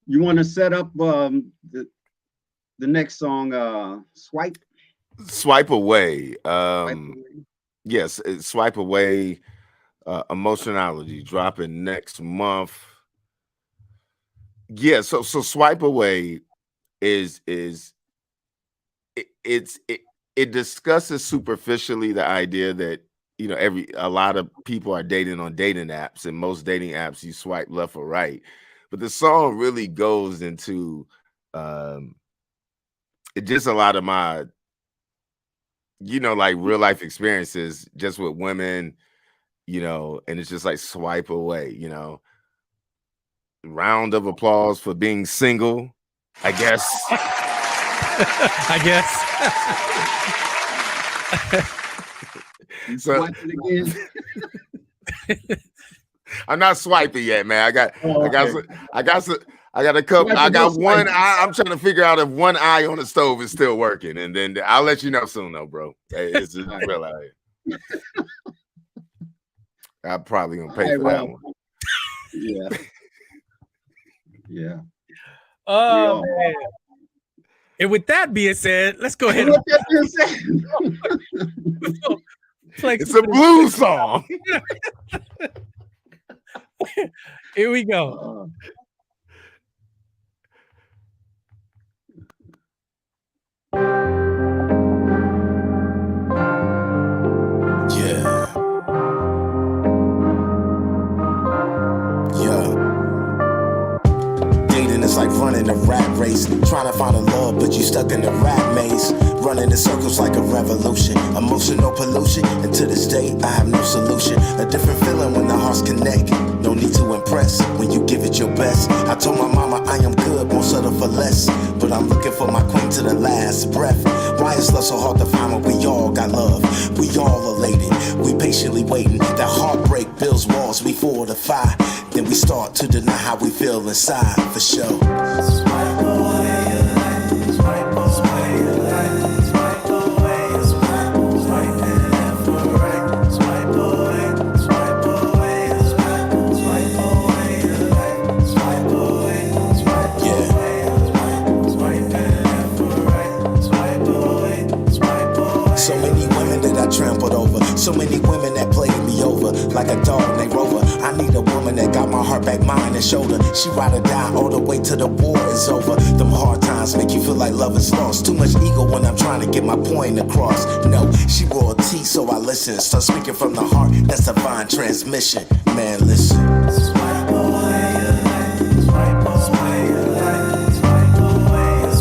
you want to set up the next song, Swipe. Swipe Away. Swipe Away. Yes, Swipe Away. Emotionality dropping next month. Yeah, so Swipe Away it discusses superficially the idea that, you know, a lot of people are dating on dating apps, and most dating apps you swipe left or right. But the song really goes into just a lot of my, you know, like real life experiences just with women, you know, and it's just like swipe away, you know. Round of applause for being single, I guess. I guess. So, I'm not swiping yet, man. I got a couple. I got one eye. I'm trying to figure out if one eye on the stove is still working, and then I'll let you know soon, though, bro. It's just real out here. I'm probably gonna pay for that one. Yeah. Yeah. Oh man. And with that being said, let's go ahead. It's a blues song. Here we go. It's like running a rat race, trying to find a love, but you stuck in the rat maze. Running in circles like a revolution, emotional pollution, and to this day I have no solution. A different feeling when the hearts connect. No need to impress when you give it your best. I told my mama I am good, won't settle for less, but I'm looking for my queen to the last breath. Why is love so hard to find when we all got love? We all elated, we patiently waiting. That heartbreak builds walls we fortify. Then we start to deny how we feel inside, for sure. Swipe away your life, swipe away your life, swipe away your swipe it left or right, swipe away your swipe, swipe away your life, swipe away your swipe it left or right, swipe away. So many women that I trampled over, so many women that played me over like a dog named Rover. I need a woman that got my heart back, mind and shoulder. She ride or die all the way till the war is over. Them hard times make you feel like love is lost. Too much ego when I'm trying to get my point across. No, she royalty, so I listen. Start speaking from the heart, that's divine transmission. Man, listen. Swipe away your life, swipe away your life, swipe away your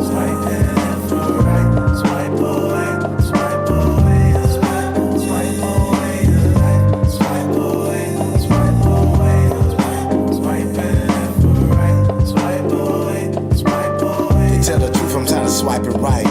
swipe it left or right, swipe away your swipe away your life, swipe away. Tell the truth, I'm tired of swiping right.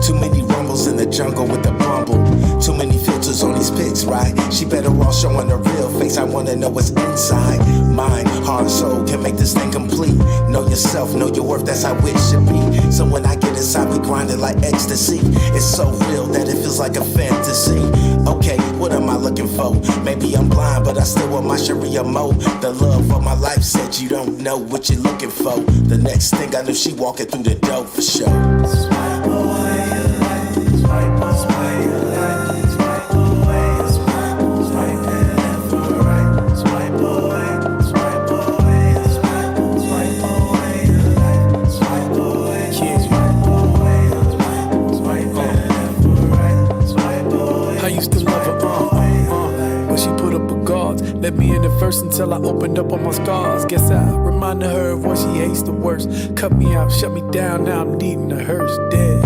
Too many rumbles in the jungle with the bumble. Too many filters on these pics, right? She better all showing the real face. I wanna know what's inside. Mind, heart, and soul can make this thing complete. Know yourself, know your worth, that's how it should be. So when I get inside, we grind it like ecstasy. It's so real that it feels like a fantasy. Okay, what am I looking for? Maybe I'm blind, but I still want my Sharia mode. The love of my life said you don't know what you're looking for. The next thing I knew, she walking through the door for sure. Swipe away your life, swipe away your life, swipe away your swipe it left or right, swipe away your swipe away your swipe away your life, swipe away your swipe away your swipe it left or right, swipe away. I used to love her, but she put up a guard. Let me in the first until I opened up on my scars. Guess I reminded her of what she hates the worst. Cut me out, shut me down, now I'm needing a hearse. Dead.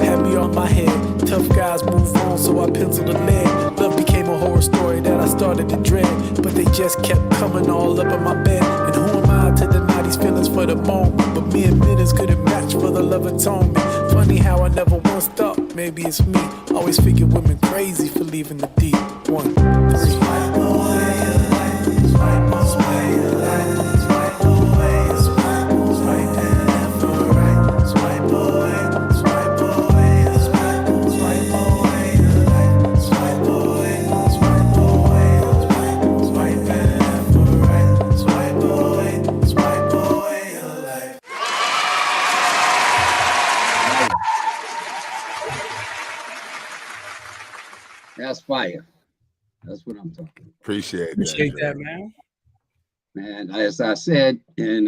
Had me on my head. Tough guys move on, so I penciled a lead. Love became a horror story that I started to dread. But they just kept coming all up in my bed. And who am I to deny these feelings for the moment? But me and minutes couldn't match for the love atonement. Funny how I never once thought maybe it's me. Always figured women crazy for leaving the deep. 1, 3. Swipe away your life, swipe away your life, swipe away your swipe it left or right, swipe away your swipe away your swipe away your life, swipe away your swipe away your swipe it left or right, swipe away your life. fire. That's what I'm talking about. Appreciate that, man. Man, as I said, and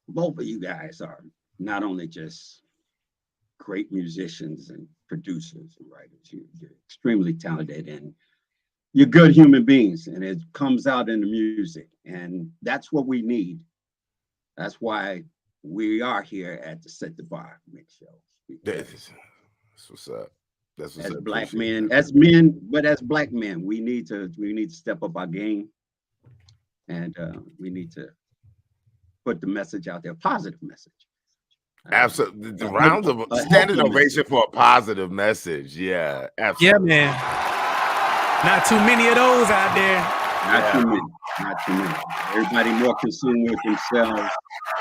both of you guys are not only just great musicians and producers and writers, you're extremely talented and you're good human beings, and it comes out in the music, and that's what we need. That's why we are here at the Set the Bar Mixshow. That's what's up. That's what's as up. black men, as men, but as black men, we need to step up our game, and we need to put the message out there, positive message. Absolutely, the rounds of standing ovation for a positive message. Yeah, absolutely. Yeah, man. Not too many of those out there. Not too many. Everybody more consumed with themselves.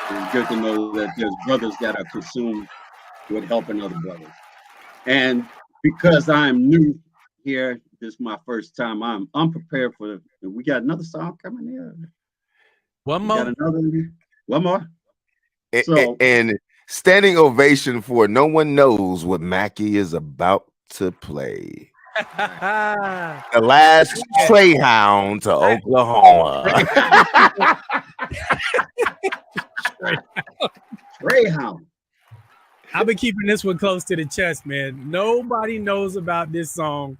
It's good to know that there's brothers that are consumed with helping other brothers. And because I'm new here, this is my first time. I'm unprepared for. We got another song coming here. One more. One more. And standing ovation for No One Knows What Mackie is about to play. The Last Treyhound to Oklahoma. Treyhound. I've been keeping this one close to the chest, man. Nobody knows about this song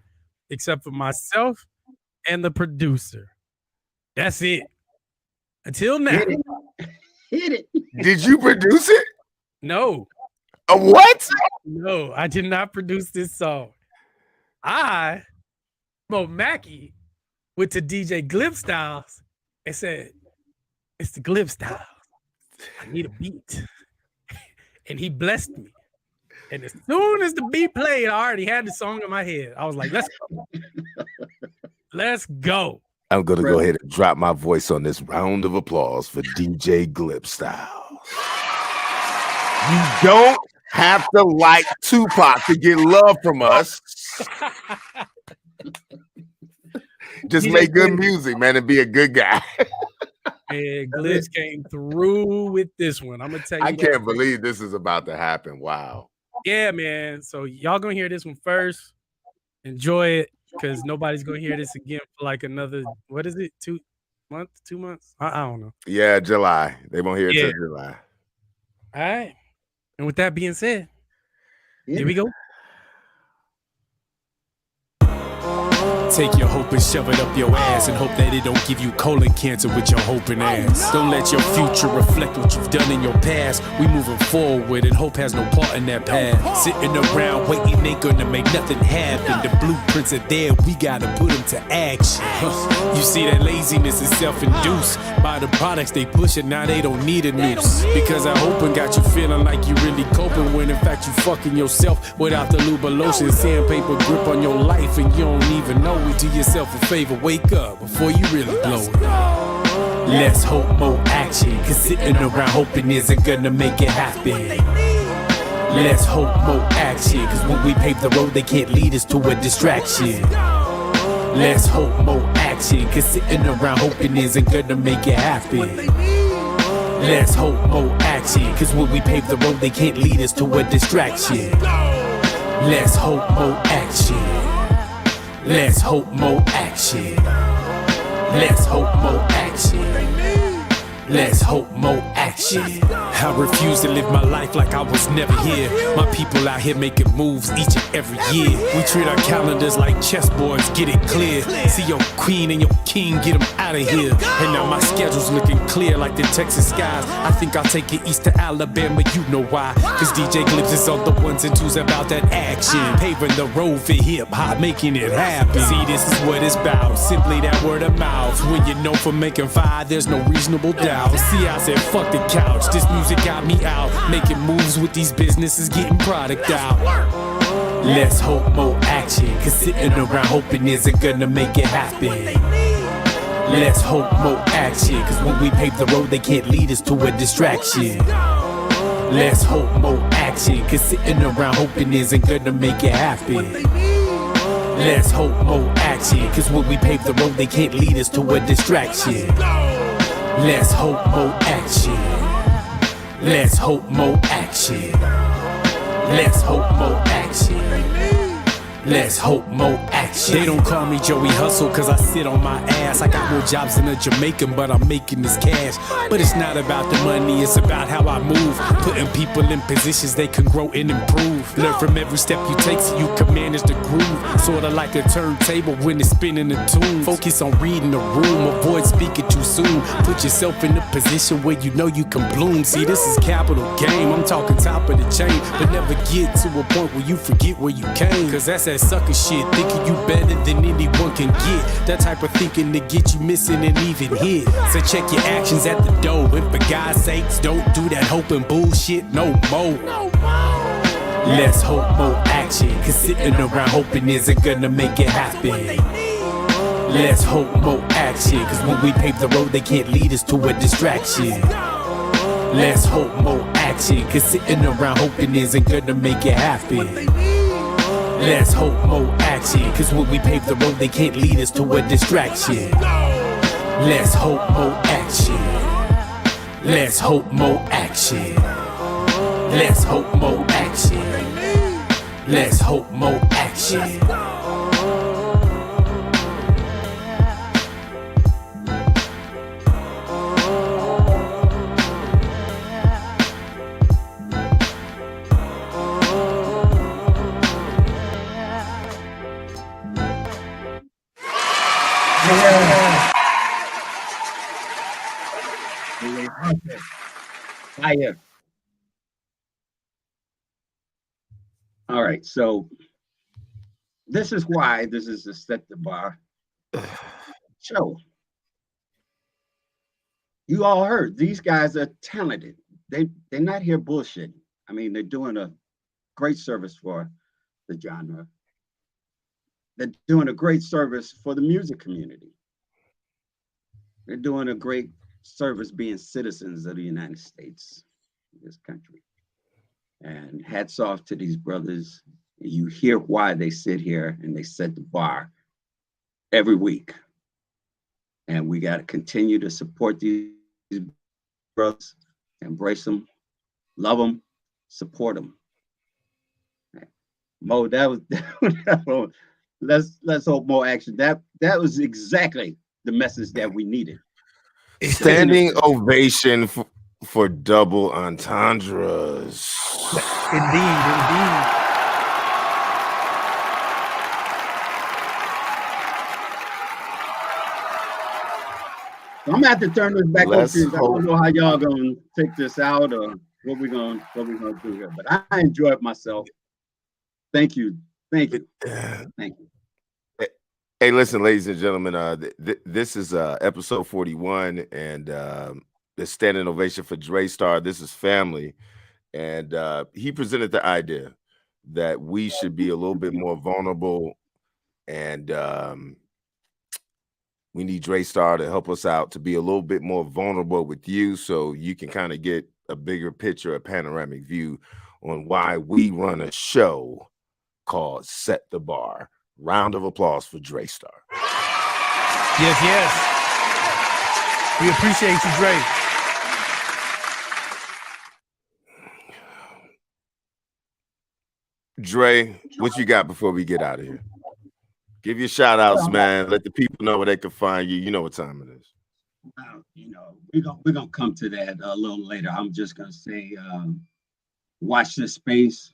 except for myself and the producer. That's it. Until now. Hit it. Did you produce it? No. A what? No, I did not produce this song. MoMakki, went to DJ Glib Styles and said, "It's the Glib Styles. I need a beat." And he blessed me. And as soon as the beat played, I already had the song in my head. I was like, let's go. Let's go. I'm going to go ahead and drop my voice on this round of applause for DJ Glib Styles. You don't have to like Tupac to get love from us. Just make good music, man, and be a good guy. And Glitch came through with this one. I'm gonna tell you. I can't believe this is about to happen. Wow. Yeah, man. So y'all gonna hear this one first. Enjoy it, because nobody's gonna hear this again for like another, what is it? 2 months, 2 months? I don't know. Yeah, July. They won't hear it till July. All right. And with that being said, here we go. Take your hope and shove it up your ass and hope that it don't give you colon cancer with your hoping ass. Don't let your future reflect what you've done in your past. We moving forward and hope has no part in that path. Sitting around waiting ain't gonna make nothing happen. The blueprints are there, we gotta put them to action. You see that laziness is self-induced by the products they pushing, now they don't need a noose. Because I hoping got you feeling like you really coping when in fact you fucking yourself without the lube or lotion. Sandpaper grip on your life and you don't even know. Do yourself a favor, wake up before you really blow it. Let's hope more action, cause sitting around hoping isn't gonna make it happen. Let's hope more action, cause when we pave the road they can't lead us to a distraction. Let's hope more action, cause sitting around hoping isn't gonna make it happen. Let's hope more action, cause when we pave the road they can't lead us to a distraction. Let's hope more action. Let's hope more action. Let's hope more action. Let's hope more action. I refuse to live my life like I was never here. My people out here making moves each and every year. We treat our calendars like chessboards, get it clear. See your queen and your king, get them out of here. And now my schedule's looking clear like the Texas skies. I think I'll take it east to Alabama, you know why. Cause DJ Glips is on the ones and twos about that action. Paving the road for hip hop, making it happen. See, this is what it's about, simply that word of mouth. When you're known for making fire, there's no reasonable doubt. See, I said fuck the couch, this music got me out. Making moves with these businesses, getting product out. Let's hope more action, cause sitting around hoping isn't gonna make it happen. Let's hope more action, cause when we pave the road they can't lead us to a distraction. Let's hope more action, cause sitting around hoping isn't gonna make it happen. Let's hope more action, cause when we pave the road they can't lead us to a distraction. Let's hope more action. Let's hope more action. Let's hope more action. Let's hope more action. They don't call me Joey Hustle cause I sit on my ass. I got more jobs than a Jamaican, but I'm making this cash. But it's not about the money, it's about how I move. Putting people in positions they can grow and improve. Learn from every step you take so you can manage the groove. Sorta like a turntable when it's spinning the tune. Focus on reading the room, avoid speaking too soon. Put yourself in a position where you know you can bloom. See, this is capital game, I'm talking top of the chain. But never get to a point where you forget where you came. Cause that's that sucker shit, thinking you better than anyone can get. That type of thinking to get you missing and even hit. So check your actions at the door. And for God's sakes, don't do that hoping bullshit no more. Let's hope more action. Cause sitting around hoping isn't gonna make it happen. Let's hope more action. Cause when we pave the road, they can't lead us to a distraction. Let's hope more action. Cause sitting around hoping isn't gonna make it happen. Let's hope more action. Cause when we pave the road, they can't lead us to a distraction. Let's hope more action. Let's hope more action. Let's hope more action. Let's hope more action. Fire. All right, so this is why this is the Set the Bar show. You all heard these guys are talented. They're not here bullshitting. I mean, they're doing a great service for the genre. They're doing a great service for the music community. They're doing a great service being citizens of the United States, this country. And hats off to these brothers. You hear why they sit here and they set the bar every week. And we got to continue to support these brothers, embrace them, love them, support them. Mo, that was let's hope more action. That was exactly the message that we needed. Standing ovation for double entendres. Indeed. I'm gonna have to turn this back over to you. I don't know how y'all gonna take this out or what we're gonna do here, but I enjoyed myself. Thank you. Thank you. Hey, listen, ladies and gentlemen, this is episode 41, and the standing ovation for DreStarr. This is family, and he presented the idea that we should be a little bit more vulnerable, and we need DreStarr to help us out to be a little bit more vulnerable with you, so you can kind of get a bigger picture, a panoramic view on why we run a show called Set the Bar. Round of applause for DreStarr. Yes. We appreciate you, Dre. Dre, what you got before we get out of here? Give your shout outs, man. Let the people know where they can find you. You know what time it is. We're gonna come to that a little later. I'm just gonna say, watch this space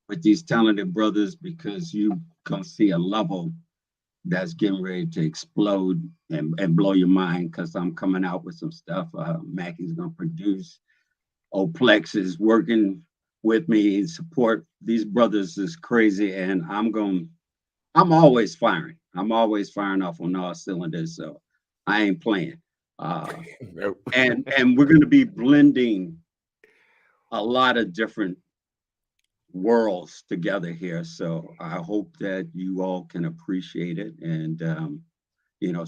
with these talented brothers, because you gonna see a level that's getting ready to explode and blow your mind, because I'm coming out with some stuff. Mackie's gonna produce. Oplex is working with me and support. These brothers is crazy, and I'm always firing. I'm always firing off on all cylinders, so I ain't playing. And we're gonna be blending a lot of different worlds together here, so I hope that you all can appreciate it. And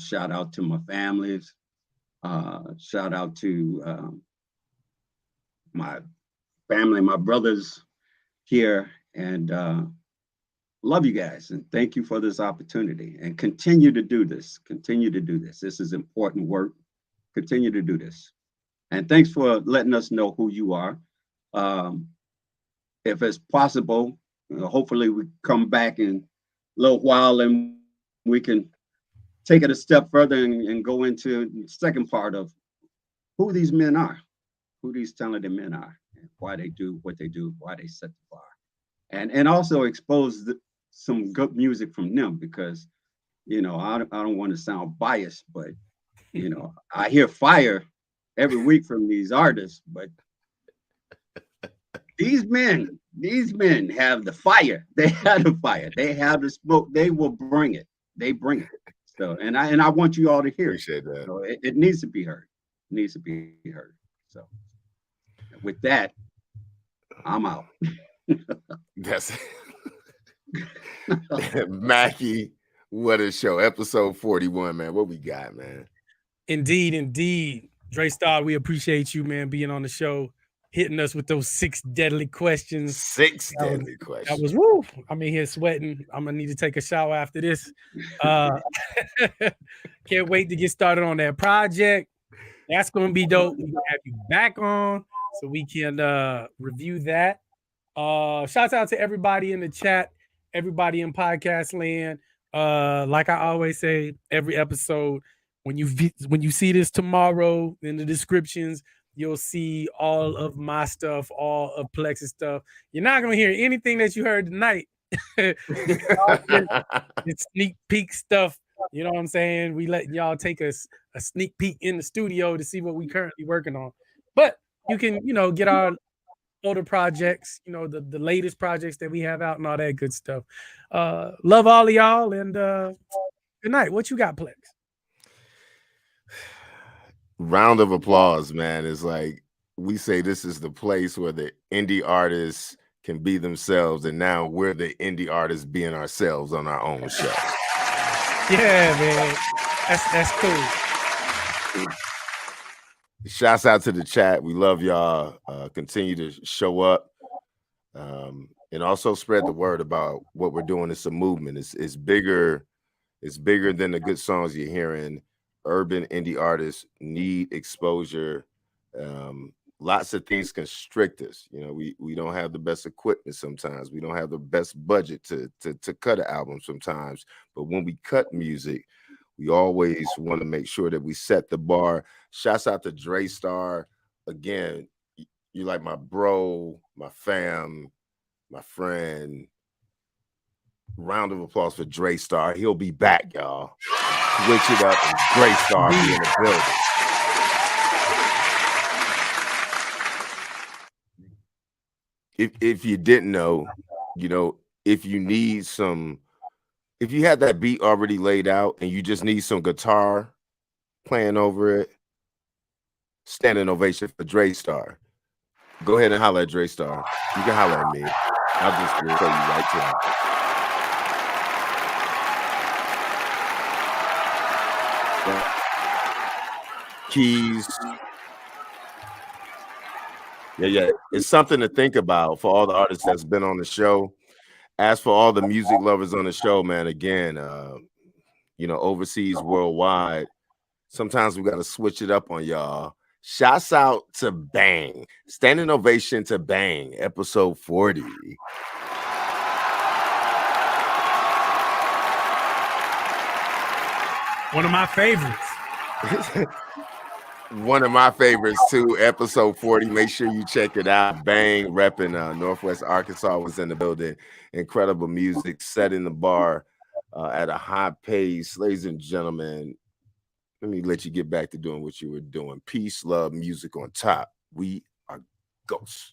shout out to my families, shout out to my family, my brothers here, and love you guys, and thank you for this opportunity, and continue to do this. This is important work. Continue to do this, and thanks for letting us know who you are. If it's possible, hopefully we come back and little while, and we can take it a step further and go into the second part of who these men are, who these talented men are, and why they do what they do, why they set the bar, and also expose some good music from them, because I don't want to sound biased, but I hear fire every week from these artists, but these men have the fire. They have the fire. They have the smoke. They will bring it. They bring it. So, and I want you all to hear Appreciate that. So it needs to be heard. It needs to be heard. So with that, I'm out. That's Mackie. What a show. Episode 41, man. What we got, man? Indeed. DreStarr, we appreciate you, man, being on the show, hitting us with those 6 deadly questions. 6 deadly questions. That was woo. I'm in here sweating. I'm gonna need to take a shower after this. Can't wait to get started on that project. That's gonna be dope. We're gonna have you back on so we can review that. Shouts out to everybody in the chat, everybody in podcast land. Like I always say, every episode, when you see this tomorrow in the descriptions, you'll see all of my stuff, all of Plex's stuff. You're not gonna hear anything that you heard tonight. It's sneak peek stuff. You know what I'm saying? We let y'all take a sneak peek in the studio to see what we currently working on. But you can, get our older projects, the latest projects that we have out and all that good stuff. Love all of y'all, and good night. What you got, Plex? Round of applause, man. It's like we say this is the place where the indie artists can be themselves, and now we're the indie artists being ourselves on our own show. Yeah, man. That's cool. Shouts out to the chat. We love y'all. Continue to show up. And also spread the word about what we're doing. It's a movement. It's bigger. It's bigger than the good songs you're hearing. Urban indie artists need exposure. Lots of things constrict us. We don't have the best equipment sometimes. We don't have the best budget to cut an album sometimes. But when we cut music, we always want to make sure that we set the bar. Shouts out to DreStarr. Again, you're like my bro, my fam, my friend. Round of applause for DreStarr. He'll be back, y'all. Switch it up, and DreStarr be in the building. If you didn't know, if you had that beat already laid out and you just need some guitar playing over it, standing ovation for DreStarr. Go ahead and holler at DreStarr. You can holler at me. I'll just show you right to him. Keys. Yeah. It's something to think about for all the artists that's been on the show. As for all the music lovers on the show, man, again, overseas, worldwide, sometimes we got to switch it up on y'all. Shouts out to Bang. Standing ovation to Bang, episode 40. One of my favorites. One of my favorites too, episode 40. Make sure you check it out. Bang, repping Northwest Arkansas, was in the building. Incredible music, setting the bar at a high pace. Ladies and gentlemen, let me let you get back to doing what you were doing. Peace, love, music on top. We are ghosts.